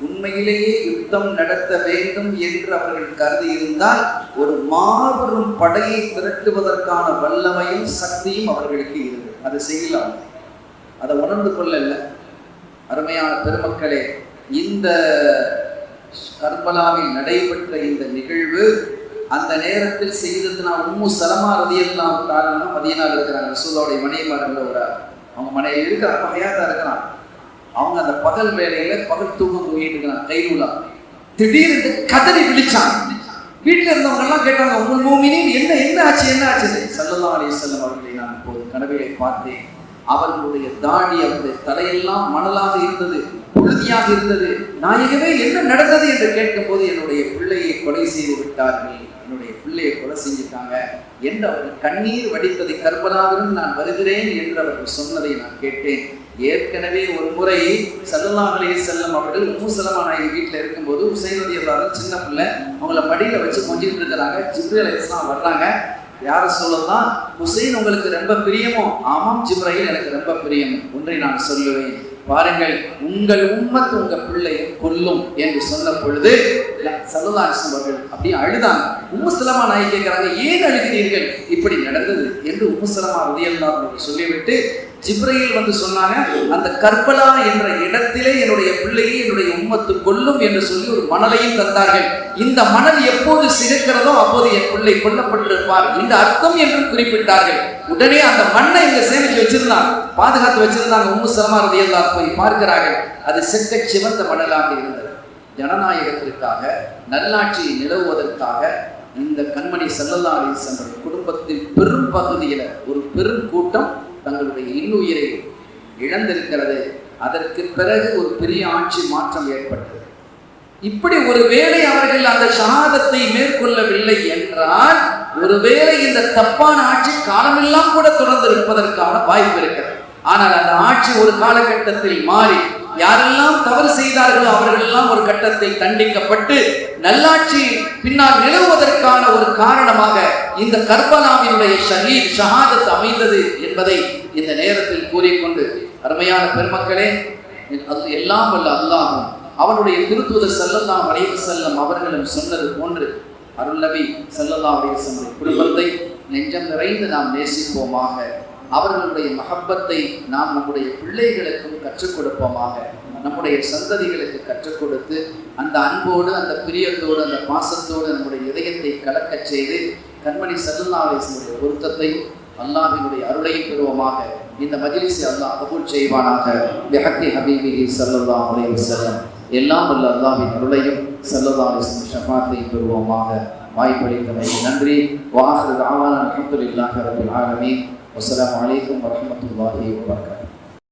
உண்மையிலேயே யுத்தம் நடத்த வேண்டும் என்று அவர்கள் கருதி இருந்தால் ஒரு மாபெரும் படையை திரட்டுவதற்கான வல்லமையும் சக்தியும் அவர்களுக்கு இருந்தது. அதை செய்யலாம், அதை உணர்ந்து கொள்ளல. அருமையான பெருமக்களே, இந்த கர்பலாவில் நடைபெற்ற இந்த நிகழ்வு அந்த நேரத்தில் செய்ததுனா உம்மு சலமா ரலியல்லாஹு தஆலா மதீனாவில் இருக்கிறாங்க. ரசூலுல்லாஹுடைய மனைவிமார்கள் ஒரு அவங்க மனைவி இருக்கிறாங்க, ஹயாத்தா இருக்கிறாங்க. அவங்க அந்த பகல் வேலையில பகல் தூக்கம் தூங்கிட்டு இருக்கிறாங்க. கைலூலா திடீர்னு கதறி விழிச்சாங்க. வீட்டில் இருந்தவங்க எல்லாம் கேட்டாங்க, உங்கள் மூமினீன் என்ன ஆச்சு ஸல்லல்லாஹு அலைஹி வஸல்லம் அவர்களை நான் இப்போது கனவிலே பார்த்தேன். அவர்களுடைய தாடி, அவருடைய தலையெல்லாம் மணலாக இருந்தது, புழுதியாக இருந்தது. நாயகமே என்ன நடந்தது என்று கேட்கும் போது, என்னுடைய பிள்ளையை கொலை செய்து விட்டார்கள், என்னுடைய பிள்ளையை கொலை செஞ்சுட்டாங்க என்று அவர்கள் கண்ணீர் வடித்ததை, கர்பலாவிலும் நான் வருகிறேன் என்று அவர்கள் சொன்னதை நான் கேட்டேன். ஏற்கனவே ஒரு முறை ஸல்லல்லாஹு அலைஹி வஸல்லம் அவர்கள் உம்மு சலமா நாயகி வீட்டில் இருக்கும்போது ஹுசைன் ரலியல்லாஹு அன்ஹு சின்ன பிள்ளை, அவங்கள மடியில் வச்சு கொஞ்சிட்டு இருக்கிறாங்க. ஜிப்ரீல் அலைஹிஸ்ஸலாம் வர்றாங்க. யார சொல்லலாம், ஹுசைன் உங்களுக்கு ரொம்ப பிரியமோ? ஆமாம் ஜிப்ரீல், எனக்கு ரொம்ப பிரியம். ஒன்றை நான் சொல்லுவேன், பாருங்கள், உங்கள் உம்மத்து உங்க பிள்ளையை கொல்லும் என்று சொன்ன பொழுது ஸல்லல்லாஹு அலைஹி வஸல்லம் அவர்கள் அப்படியே அழுதாங்க. உம்மு சலமா நாயகி கேட்கிறாங்க, ஏன் அழுகிறீர்கள், இப்படி நடந்தது என்று உம்மு சலமா ரலியல்லாஹு அன்ஹா சொல்லிவிட்டு ஜிப்ரீல் வந்து சொன்னாங்க, அந்த கர்பலா என்ற இடத்திலே என்னுடைய பிள்ளையை என்னுடைய உம்மத்து கொல்லும் என்று சொல்லி ஒரு மணலையும் தந்தார்கள். இந்த மணல் எப்போது சிரிக்கிறதோ அப்போது என் பிள்ளை கொல்லப்பட்டிருப்பார் இந்த அர்த்தம் என்று குறிப்பிட்டார்கள். உடனே அந்த மண்ணை இங்க சேமிச்சு வச்சிருந்தாங்க, பாதுகாத்து வச்சிருந்தாங்க. உம்மு சலமா ரலியல்லாஹு போய் பார்க்கிறார்கள், அது செக்க சிவந்த மணலாக இருந்தது. ஜனநாயகத்திற்காக, நல்லாட்சியை நிலவுவதற்காக இந்த கண்மணி ஸல்லல்லாஹு அலைஹி வஸல்லம் குடும்பத்தின் பெரும் பகுதியில் ஒரு பெரும் கூட்டம் தங்களுடைய இன்னுயிரை இழந்திருக்கிறது. அதற்கு பிறகு ஒரு பெரிய ஆட்சி மாற்றம் ஏற்பட்டது. இப்படி ஒருவேளை அவர்கள் அந்த ஷஹாதத்தை மேற்கொள்ளவில்லை என்றால், ஒருவேளை இந்த தப்பான ஆட்சி காலமெல்லாம் கூட தொடர்ந்து இருப்பதற்கான வாய்ப்பு இருக்கிறது. ஆனால் அந்த ஆட்சி ஒரு காலகட்டத்தில் மாறி, யாரெல்லாம் தவறு செய்தார்களோ அவர்கள் எல்லாம் ஒரு கட்டத்தில் தண்டிக்கப்பட்டு நல்லாட்சி பின்னால் நிலவுவதற்கான ஒரு காரணமாக இந்த கர்பலாவினுடைய ஷஹாதத் அமைந்தது என்பதை இந்த நேரத்தில் கூறிக்கொண்டு, அருமையான பெருமக்களே, அது எல்லாம் வல்ல அல்லாஹ்வும் அவனுடைய திருத்தூதர் ஸல்லல்லாஹு அலைஹி வஸல்லம் அவர்களும் சொன்னது போன்று அருள் நபி ஸல்லல்லாஹு அலைஹி வஸல்லம் குடும்பத்தை நெஞ்சம் நிறைந்து நாம் நேசிப்போமாக. அவர்களுடைய மஹப்பத்தை நாம் நம்முடைய பிள்ளைகளுக்கும் கற்றுக் கொடுப்போமாக. நம்முடைய சந்ததிகளுக்கு கற்றுக் கொடுத்து அந்த அன்போடு, அந்த பிரியத்தோடு, அந்த பாசத்தோடு நம்முடைய இதயத்தை கலக்கச் செய்து கண்மணி ஸல்லல்லாஹு அலைஹி வஸல்லம் பொருத்தத்தையும் அல்லாஹ்வினுடைய அருளையும் பெறுவோமாக. இந்த மஜ்லிஸை அல்லாஹ் கபூல் செய்வானாக. பிஹக்கி ஹபீபிஹி ஸல்லல்லாஹு அலைஹி வஸல்லம். எல்லாம் வல்ல அல்லாஹ்வின் அருளையும் ஸல்லல்லாஹு அலைஹி வஸல்லம் ஷஃபாத்தையும் பெறுவோமாக. வாய்ப்பளித்தமைக்கு நன்றி. வஆஹிரு தஅவானா அல்ஹம்துலில்லாஹி ரப்பில் ஆலமீன். வஸ்ஸலாமு அலைக்கும் வரஹ்மத்துல்லாஹி வபரகாத்துஹு.